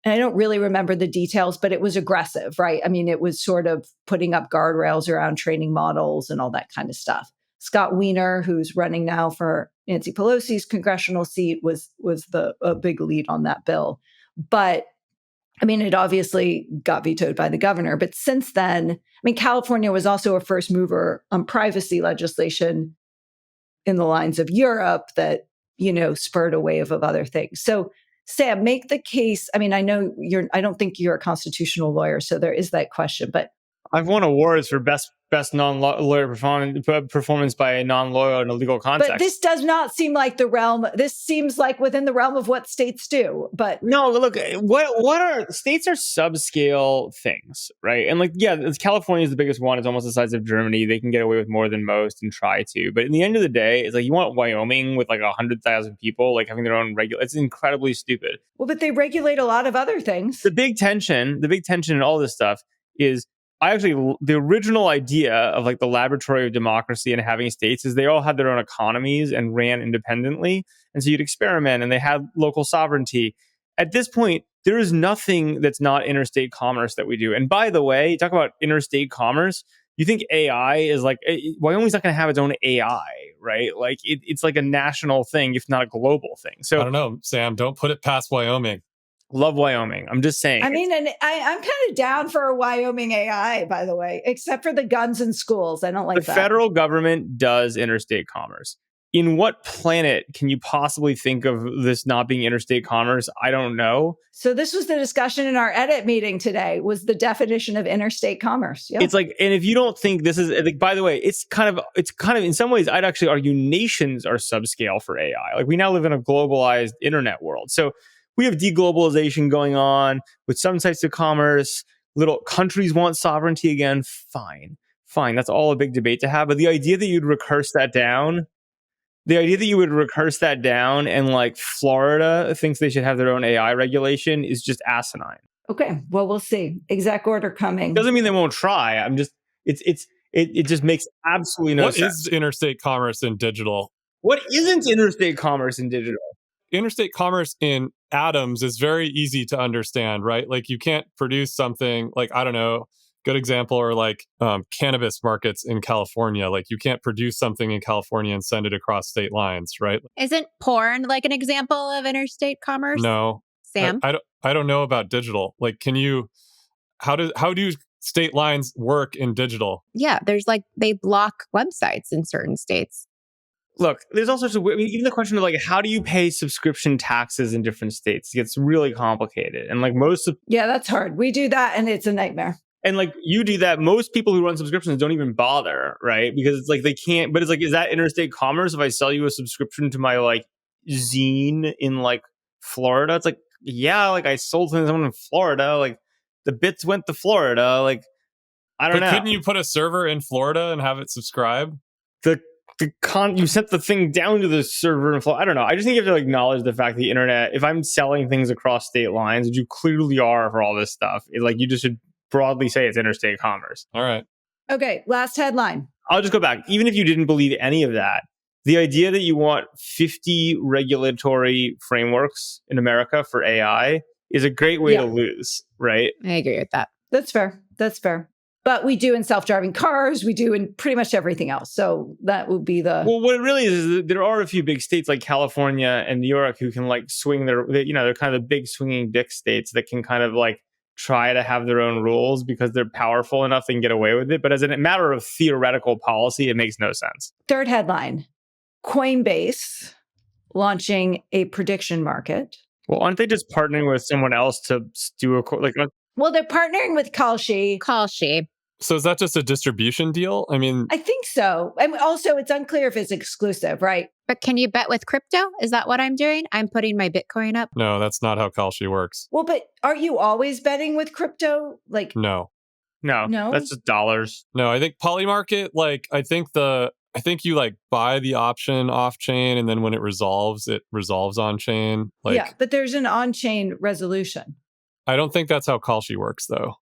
And I don't really remember the details, but it was aggressive, right? It was sort of putting up guardrails around training models and all that kind of stuff. Scott Wiener, who's running now for Nancy Pelosi's congressional seat, was a big lead on that bill. But it obviously got vetoed by the governor. But since then, California was also a first mover on privacy legislation in the lines of Europe that, spurred a wave of other things. So Sam, make the case. I know I don't think you're a constitutional lawyer, so there is that question, but I've won awards for best non-lawyer performance by a non-lawyer in a legal context. But this does not seem like the realm. This seems like within the realm of what states do. But no, look, what are states are subscale things, right? And California is the biggest one. It's almost the size of Germany. They can get away with more than most and try to. But in the end of the day, it's like you want Wyoming with 100,000 people having their own It's incredibly stupid. Well, but they regulate a lot of other things. The big tension in all this stuff is the original idea of the laboratory of democracy and having states is they all had their own economies and ran independently. And so you'd experiment and they had local sovereignty. At this point, there is nothing that's not interstate commerce that we do. And by the way, you talk about interstate commerce, you think AI is Wyoming's not going to have its own AI, right? It's like a national thing, if not a global thing. So I don't know, Sam, don't put it past Wyoming. Love Wyoming. I'm just saying. And I'm kind of down for a Wyoming AI, by the way, except for the guns in schools. I don't like that. The federal government does interstate commerce. In what planet can you possibly think of this not being interstate commerce? I don't know. So this was the discussion in our edit meeting today, was the definition of interstate commerce. Yeah. It's and if you don't think this is, by the way, it's kind of in some ways, I'd actually argue nations are subscale for AI. We now live in a globalized internet world. So we have deglobalization going on with some types of commerce. Little countries want sovereignty again. Fine. That's all a big debate to have. But the idea that you'd recurse that down, The idea that you would recurse that down and like Florida thinks they should have their own AI regulation is just asinine. Okay, well, we'll see. Exec order coming. Doesn't mean they won't try. It just makes absolutely no What sense. is interstate commerce in digital? What isn't interstate commerce in digital? Interstate commerce in atoms is very easy to understand, right? Like you can't produce something like, I don't know, good example, or like cannabis markets in California. Like you can't produce something in California and send it across state lines, right? Isn't porn like an example of interstate commerce? No. Sam? I don't know about digital. Like, how do state lines work in digital? Yeah, there's like, they block websites in certain states. Look, there's all sorts of, I mean, even the question of like, how do you pay subscription taxes in different states gets really complicated. And like Yeah, that's hard. We do that and it's a nightmare. And like you do that, most people who run subscriptions don't even bother, right? Because it's like they can't, but it's like, is that interstate commerce if I sell you a subscription to my like zine in like Florida? It's like, yeah, like I sold to someone in Florida, like the bits went to Florida, like I don't know. Couldn't you put a server in Florida and have it subscribe? You sent the thing down to the server in Florida. I don't know. I just think you have to acknowledge the fact that the internet, if I'm selling things across state lines, which you clearly are for all this stuff, like you just should broadly say it's interstate commerce. All right. Okay, last headline. I'll just go back. Even if you didn't believe any of that, the idea that you want 50 regulatory frameworks in America for AI is a great way to lose, right? I agree with that. That's fair. That's fair. But we do in self-driving cars. We do in pretty much everything else. So that would be the... Well, what it really is that there are a few big states like California and New York who can like swing they're kind of the big swinging dick states that can kind of like try to have their own rules because they're powerful enough they can get away with it. But as a matter of theoretical policy, it makes no sense. Third headline, Coinbase launching a prediction market. Well, aren't they just partnering with someone else to do Well, they're partnering with Kalshi. So is that just a distribution deal? I mean, I think so. And also, it's unclear if it's exclusive, right? But can you bet with crypto? Is that what I'm doing? I'm putting my Bitcoin up. no, that's not how Kalshi works. Well, but aren't you always betting with crypto? Like, No, No? that's just dollars. I think Polymarket, like, I think you like buy the option off chain, and then when it resolves on chain. Like, yeah, but there's an on-chain resolution. I don't think that's how Kalshi works, though.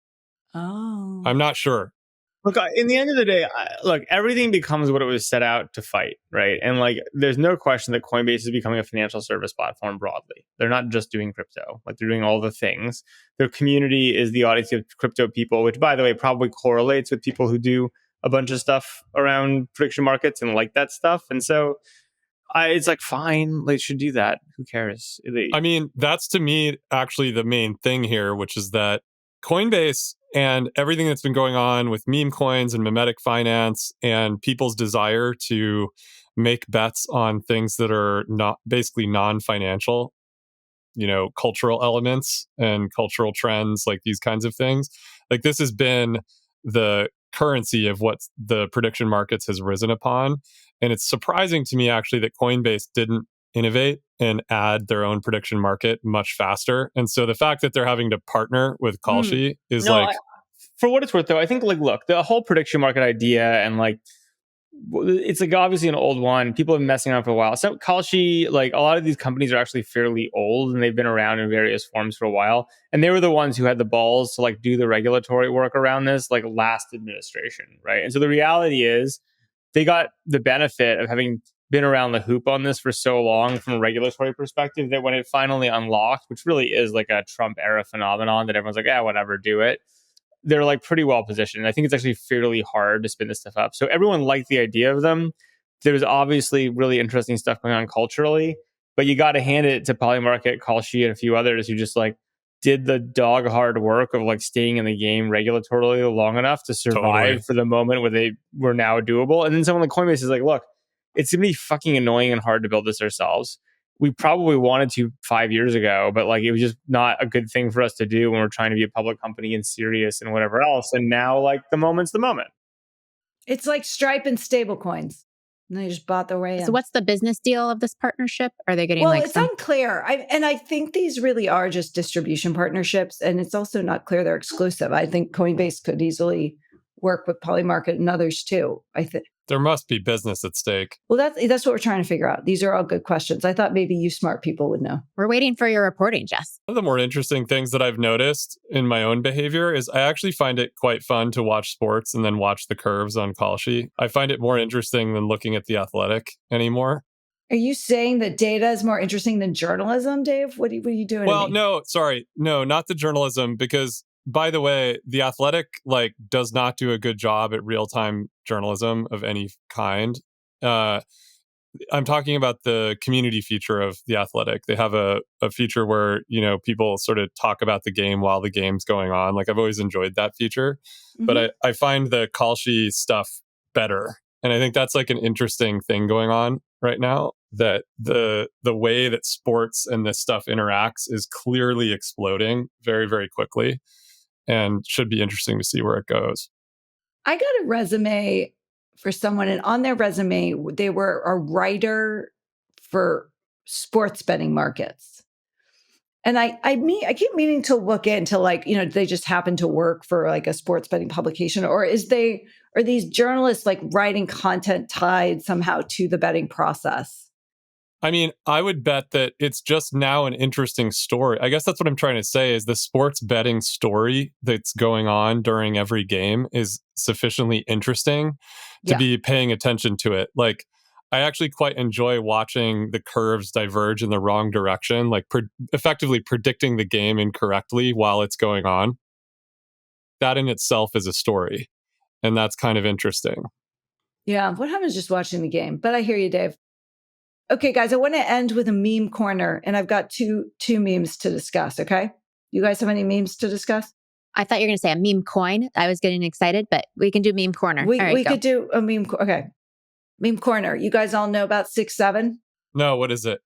Oh. I'm not sure. Look, in the end of the day, everything becomes what it was set out to fight, right? And like, there's no question that Coinbase is becoming a financial service platform broadly. They're not just doing crypto; like they're doing all the things. Their community is the audience of crypto people, which, by the way, probably correlates with people who do a bunch of stuff around prediction markets and like that stuff. And so, it's like fine, they should do that. Who cares? I mean, that's to me actually the main thing here, which is that Coinbase and everything that's been going on with meme coins and mimetic finance and people's desire to make bets on things that are not basically non-financial, cultural elements and cultural trends, like these kinds of things. Like this has been the currency of what the prediction markets has risen upon. And it's surprising to me actually that Coinbase didn't innovate and add their own prediction market much faster. And so the fact that they're having to partner with Kalshi is for what it's worth, though, I think look, the whole prediction market idea and it's like obviously an old one. People have been messing around for a while. So Kalshi, like a lot of these companies are actually fairly old and they've been around in various forms for a while. And they were the ones who had the balls to like do the regulatory work around this, like last administration, right? And so the reality is they got the benefit of having been around the hoop on this for so long from a regulatory perspective that when it finally unlocked, which really is like a Trump era phenomenon that everyone's like, yeah, whatever, do it. They're like pretty well positioned. I think it's actually fairly hard to spin this stuff up. So everyone liked the idea of them. There's obviously really interesting stuff going on culturally, but you got to hand it to Polymarket, Kalshi, and a few others who just like did the dog hard work of like staying in the game regulatorily long enough to survive for the moment where they were now doable. And then someone like Coinbase is like, look, it's going to be fucking annoying and hard to build this ourselves. We probably wanted to 5 years ago, but like it was just not a good thing for us to do when we're trying to be a public company and serious and whatever else. And now like the moment's the moment. It's like Stripe and stablecoins. And they just bought their way in. So what's the business deal of this partnership? Are they getting it's unclear. I think these really are just distribution partnerships. And it's also not clear they're exclusive. I think Coinbase could easily work with Polymarket and others too, I think. There must be business at stake. Well, that's what we're trying to figure out. These are all good questions. I thought maybe you smart people would know. We're waiting for your reporting, Jess. One of the more interesting things that I've noticed in my own behavior is I actually find it quite fun to watch sports and then watch the curves on Kalshi. I find it more interesting than looking at The Athletic anymore. Are you saying that data is more interesting than journalism, Dave? What are you doing? Well, no, sorry. No, not the journalism, because by the way, The Athletic does not do a good job at real-time journalism of any kind. I'm talking about the community feature of The Athletic. They have a feature where, people sort of talk about the game while the game's going on. I've always enjoyed that feature, but I find the Kalshi stuff better. And I think that's an interesting thing going on right now, that the way that sports and this stuff interacts is clearly exploding very, very quickly, and should be interesting to see where it goes. I got a resume for someone, and on their resume, they were a writer for sports betting markets. And I keep meaning to look into do they just happen to work for a sports betting publication, or are these journalists writing content tied somehow to the betting process? I mean, I would bet that it's just now an interesting story. I guess that's what I'm trying to say, is the sports betting story that's going on during every game is sufficiently interesting to be paying attention to it. I actually quite enjoy watching the curves diverge in the wrong direction, effectively predicting the game incorrectly while it's going on. That in itself is a story, and that's kind of interesting. Yeah, what happens just watching the game? But I hear you, Dave. Okay, guys, I want to end with a meme corner, and I've got two memes to discuss, okay? You guys have any memes to discuss? I thought you were going to say a meme coin. I was getting excited, but we can do meme corner. We could do a meme. Okay. Meme corner. You guys all know about 6-7? No, what is it?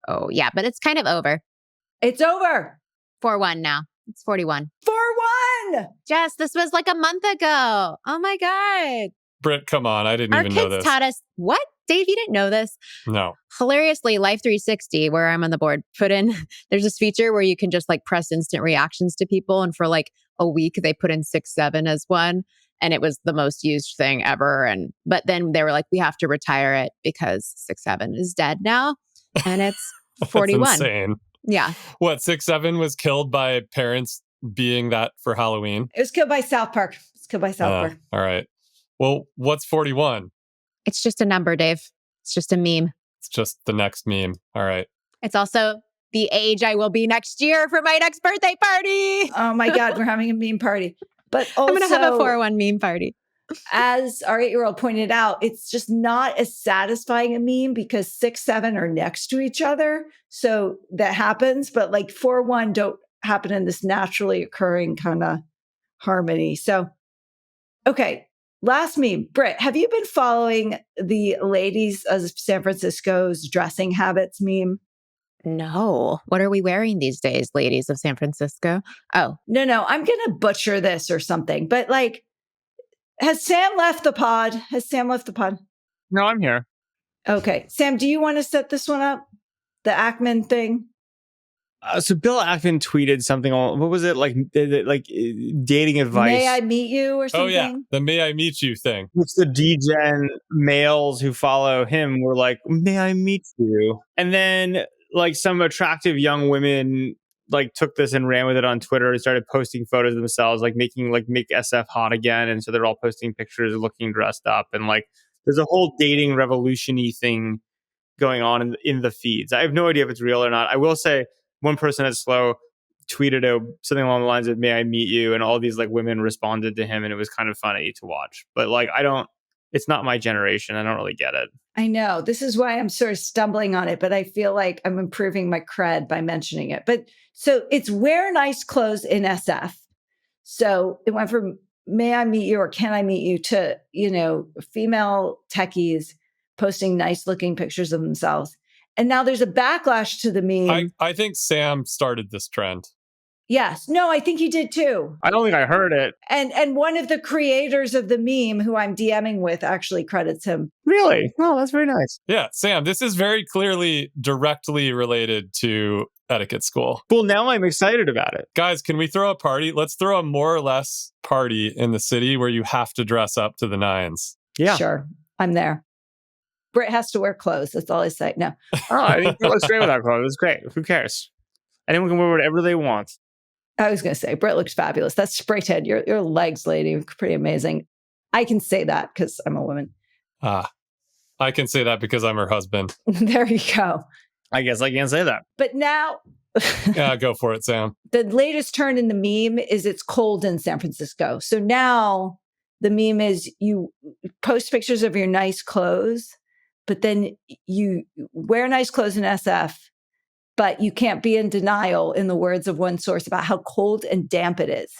Oh, yeah, but it's kind of over. It's over. 4-1 now. It's 41. 4-1. Jess, this was a month ago. Oh my God. Britt, come on. I didn't even know this. Our kids taught us what? Dave, you didn't know this? No. Hilariously, Life 360, where I'm on the board, there's this feature where you can just press instant reactions to people. And for a week, they put in 6-7 as one. And it was the most used thing ever. But then they were like, we have to retire it because 6-7 is dead now. And it's 41. That's insane. Yeah. What, 6-7 was killed by parents being that for Halloween? It was killed by South Park. All right. Well, what's 41? It's just a number, Dave. It's just a meme. It's just the next meme. All right. It's also the age I will be next year for my next birthday party. Oh my God, we're having a meme party. But also, I'm going to have a 4-1 meme party. As our 8-year-old pointed out, it's just not as satisfying a meme because 6-7 are next to each other. So that happens, but 4-1 don't happen in this naturally occurring kind of harmony. So, okay. Last meme. Britt, have you been following the ladies of San Francisco's dressing habits meme? No. What are we wearing these days, ladies of San Francisco? Oh. No. I'm going to butcher this or something. But has Sam left the pod? No, I'm here. Okay. Sam, do you want to set this one up? The Ackman thing? So Bill Ackman tweeted something on, what was it, dating advice? May I meet you or something? Oh yeah, the may I meet you thing. Which the degen males who follow him were like, may I meet you? And then some attractive young women took this and ran with it on Twitter and started posting photos of themselves, making make SF hot again. And so they're all posting pictures looking dressed up. And there's a whole dating revolution-y thing going on in the feeds. I have no idea if it's real or not. I will say, one person at Slow tweeted something along the lines of "May I meet you?" and all these women responded to him, and it was kind of funny to watch. But it's not my generation. I don't really get it. I know. This is why I'm sort of stumbling on it, but I feel like I'm improving my cred by mentioning it. But so it's wear nice clothes in SF. So it went from "May I meet you?" or "Can I meet you?" to female techies posting nice looking pictures of themselves. And now there's a backlash to the meme. I think Sam started this trend. Yes. No, I think he did too. I don't think I heard it. And one of the creators of the meme who I'm DMing with actually credits him. Really? Oh, that's very nice. Yeah, Sam, this is very clearly directly related to etiquette school. Well, now I'm excited about it. Guys, can we throw a party? Let's throw a more or less party in the city where you have to dress up to the nines. Yeah. Sure. I'm there. Brit has to wear clothes. That's all I say. No. Oh, I think it looks great without clothes. It's great. Who cares? Anyone can wear whatever they want. I was going to say, Brit looks fabulous. That's spray tan. Your legs, lady, are pretty amazing. I can say that because I'm a woman. I can say that because I'm her husband. There you go. I guess I can't say that. But now, Yeah, go for it, Sam. the latest turn in the meme is it's cold in San Francisco. So now the meme is you post pictures of your nice clothes, but then you wear nice clothes in SF, but you can't be in denial, in the words of one source, about how cold and damp it is.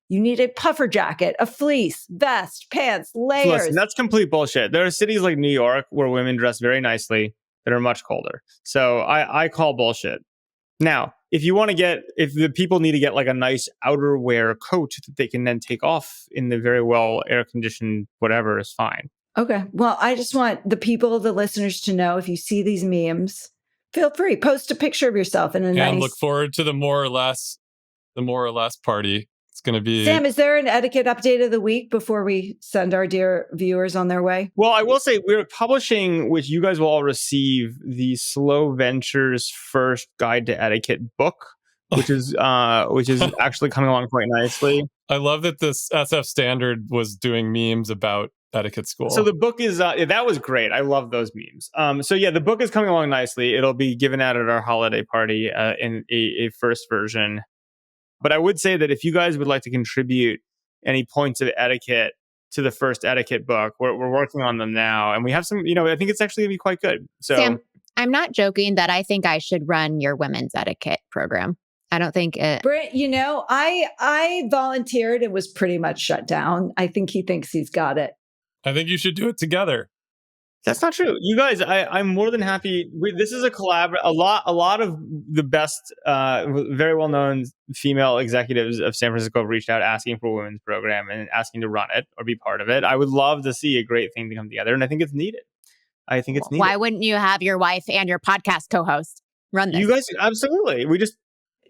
You need a puffer jacket, a fleece, vest, pants, layers. Listen, that's complete bullshit. There are cities like New York where women dress very nicely that are much colder. So I call bullshit. Now, if the people need to get like a nice outerwear coat that they can then take off in the very well air-conditioned whatever is fine. Okay. Well, I just want the listeners to know, if you see these memes, feel free, post a picture of yourself in a nice... And look forward to the more or less party. It's going to be... Sam, is there an etiquette update of the week before we send our dear viewers on their way? Well, I will say we're publishing, which you guys will all receive, the Slow Ventures First Guide to Etiquette book, which is actually coming along quite nicely. I love that this SF Standard was doing memes about etiquette school. So the book is that was great. I love those memes. So yeah, the book is coming along nicely. It'll be given out at our holiday party in a first version. But I would say that if you guys would like to contribute any points of etiquette to the first etiquette book, we're working on them now, and we have some. I think it's actually gonna be quite good. So Sam, I'm not joking that I think I should run your women's etiquette program. I don't think it. Brit, I volunteered and was pretty much shut down. I think he thinks he's got it. I think you should do it together. that's not true. You guys, I'm more than happy. This is a collab. A lot of the best, very well-known female executives of San Francisco have reached out asking for a women's program and asking to run it or be part of it. I would love to see a great thing to come together, and I think it's needed. Why wouldn't you have your wife and your podcast co-host run this? You guys, absolutely.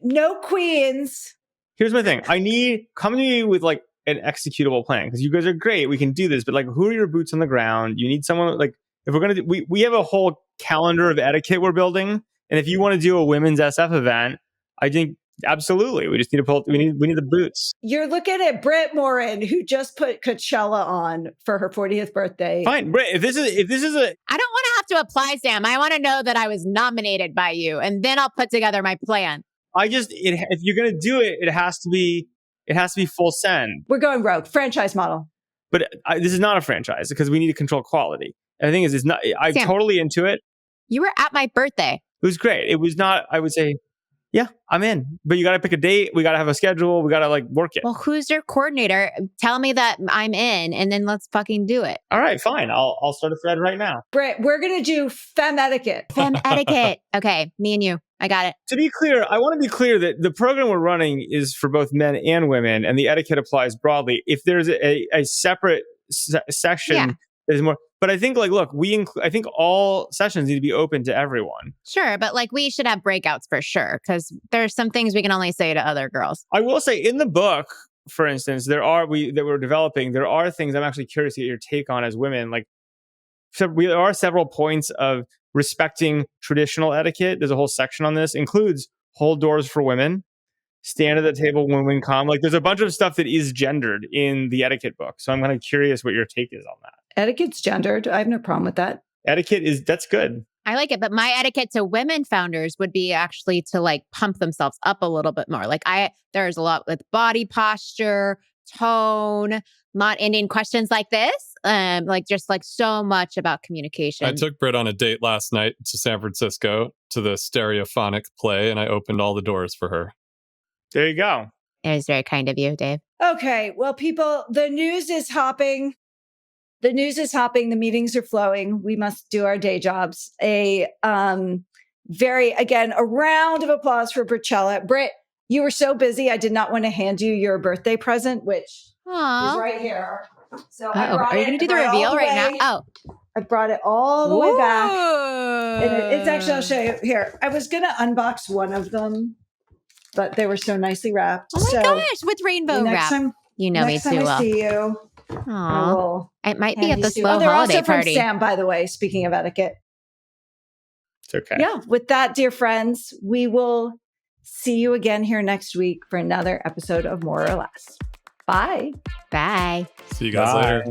No queens. Here's my thing. Come to me with like an executable plan, because you guys are great. We can do this, but like, who are your boots on the ground? You need someone like, if we're going to, we have a whole calendar of etiquette we're building. And if you want to do a women's SF event, I think absolutely. We just need to we need the boots. You're looking at Brit Morin, who just put Coachella on for her 40th birthday. Fine. Brit, if this is a, I don't want to have to apply, Sam. I want to know that I was nominated by you, and then I'll put together my plan. If you're going to do it, it has to be full send. We're going rogue, franchise model. But this is not a franchise, because we need to control quality. And the thing is, it's not. I'm Sam, totally into it. You were at my birthday. It was great. It was not. I would say, yeah, I'm in. But you got to pick a date. We got to have a schedule. We got to like work it. Well, who's your coordinator? Tell me that I'm in, and then let's fucking do it. All right, fine. I'll start a thread right now. Brit, we're gonna do Femme-Etiquette. Femme-Etiquette. Okay, me and you. I got it. To be clear, I want to be clear that the program we're running is for both men and women, and the etiquette applies broadly. If there's a separate section that is more, but I think like, look, I think all sessions need to be open to everyone. Sure, but like we should have breakouts for sure, because there's some things we can only say to other girls. I will say, in the book, for instance, that we're developing, there are things I'm actually curious to get your take on as women. Like, so there are several points of respecting traditional etiquette. There's a whole section on this. Includes hold doors for women, stand at the table when women come. Like, there's a bunch of stuff that is gendered in the etiquette book. So I'm kind of curious what your take is on that. Etiquette's gendered. I have no problem with that. That's good. I like it, but my etiquette to women founders would be actually to like pump themselves up a little bit more. Like there's a lot with body posture, tone, not ending questions like this. Like just like so much about communication. I took Brit on a date last night to San Francisco to the Stereophonic play, and I opened all the doors for her. There you go. It was very kind of you, Dave. Okay. Well, people, the news is hopping. The meetings are flowing. We must do our day jobs. A round of applause for Brit-Chella. Brit, you were so busy. I did not want to hand you your birthday present, which is Aww. right here. So Are you going to do the reveal right now? Oh. I brought it all the way back. Whoa. And it's actually, I'll show you here. I was going to unbox one of them, but they were so nicely wrapped. Oh my gosh, with rainbow wrap. You know me too well. Next time I see you, Aww. It might be at the slow they're holiday also party. From Sam, by the way, speaking of etiquette. It's okay. Yeah, with that, dear friends, we will see you again here next week for another episode of More or Less. Bye. Bye. See you guys later.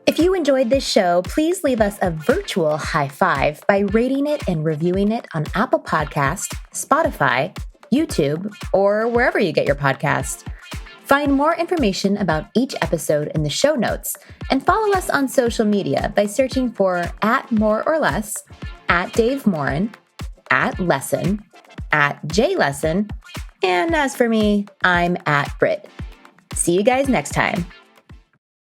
If you enjoyed this show, please leave us a virtual high five by rating it and reviewing it on Apple Podcast, Spotify, YouTube, or wherever you get your podcast. Find more information about each episode in the show notes and follow us on social media by searching for @MoreOrLess, @DaveMorin, @Lesson, @JLesson, and as for me, I'm @Brit. See you guys next time.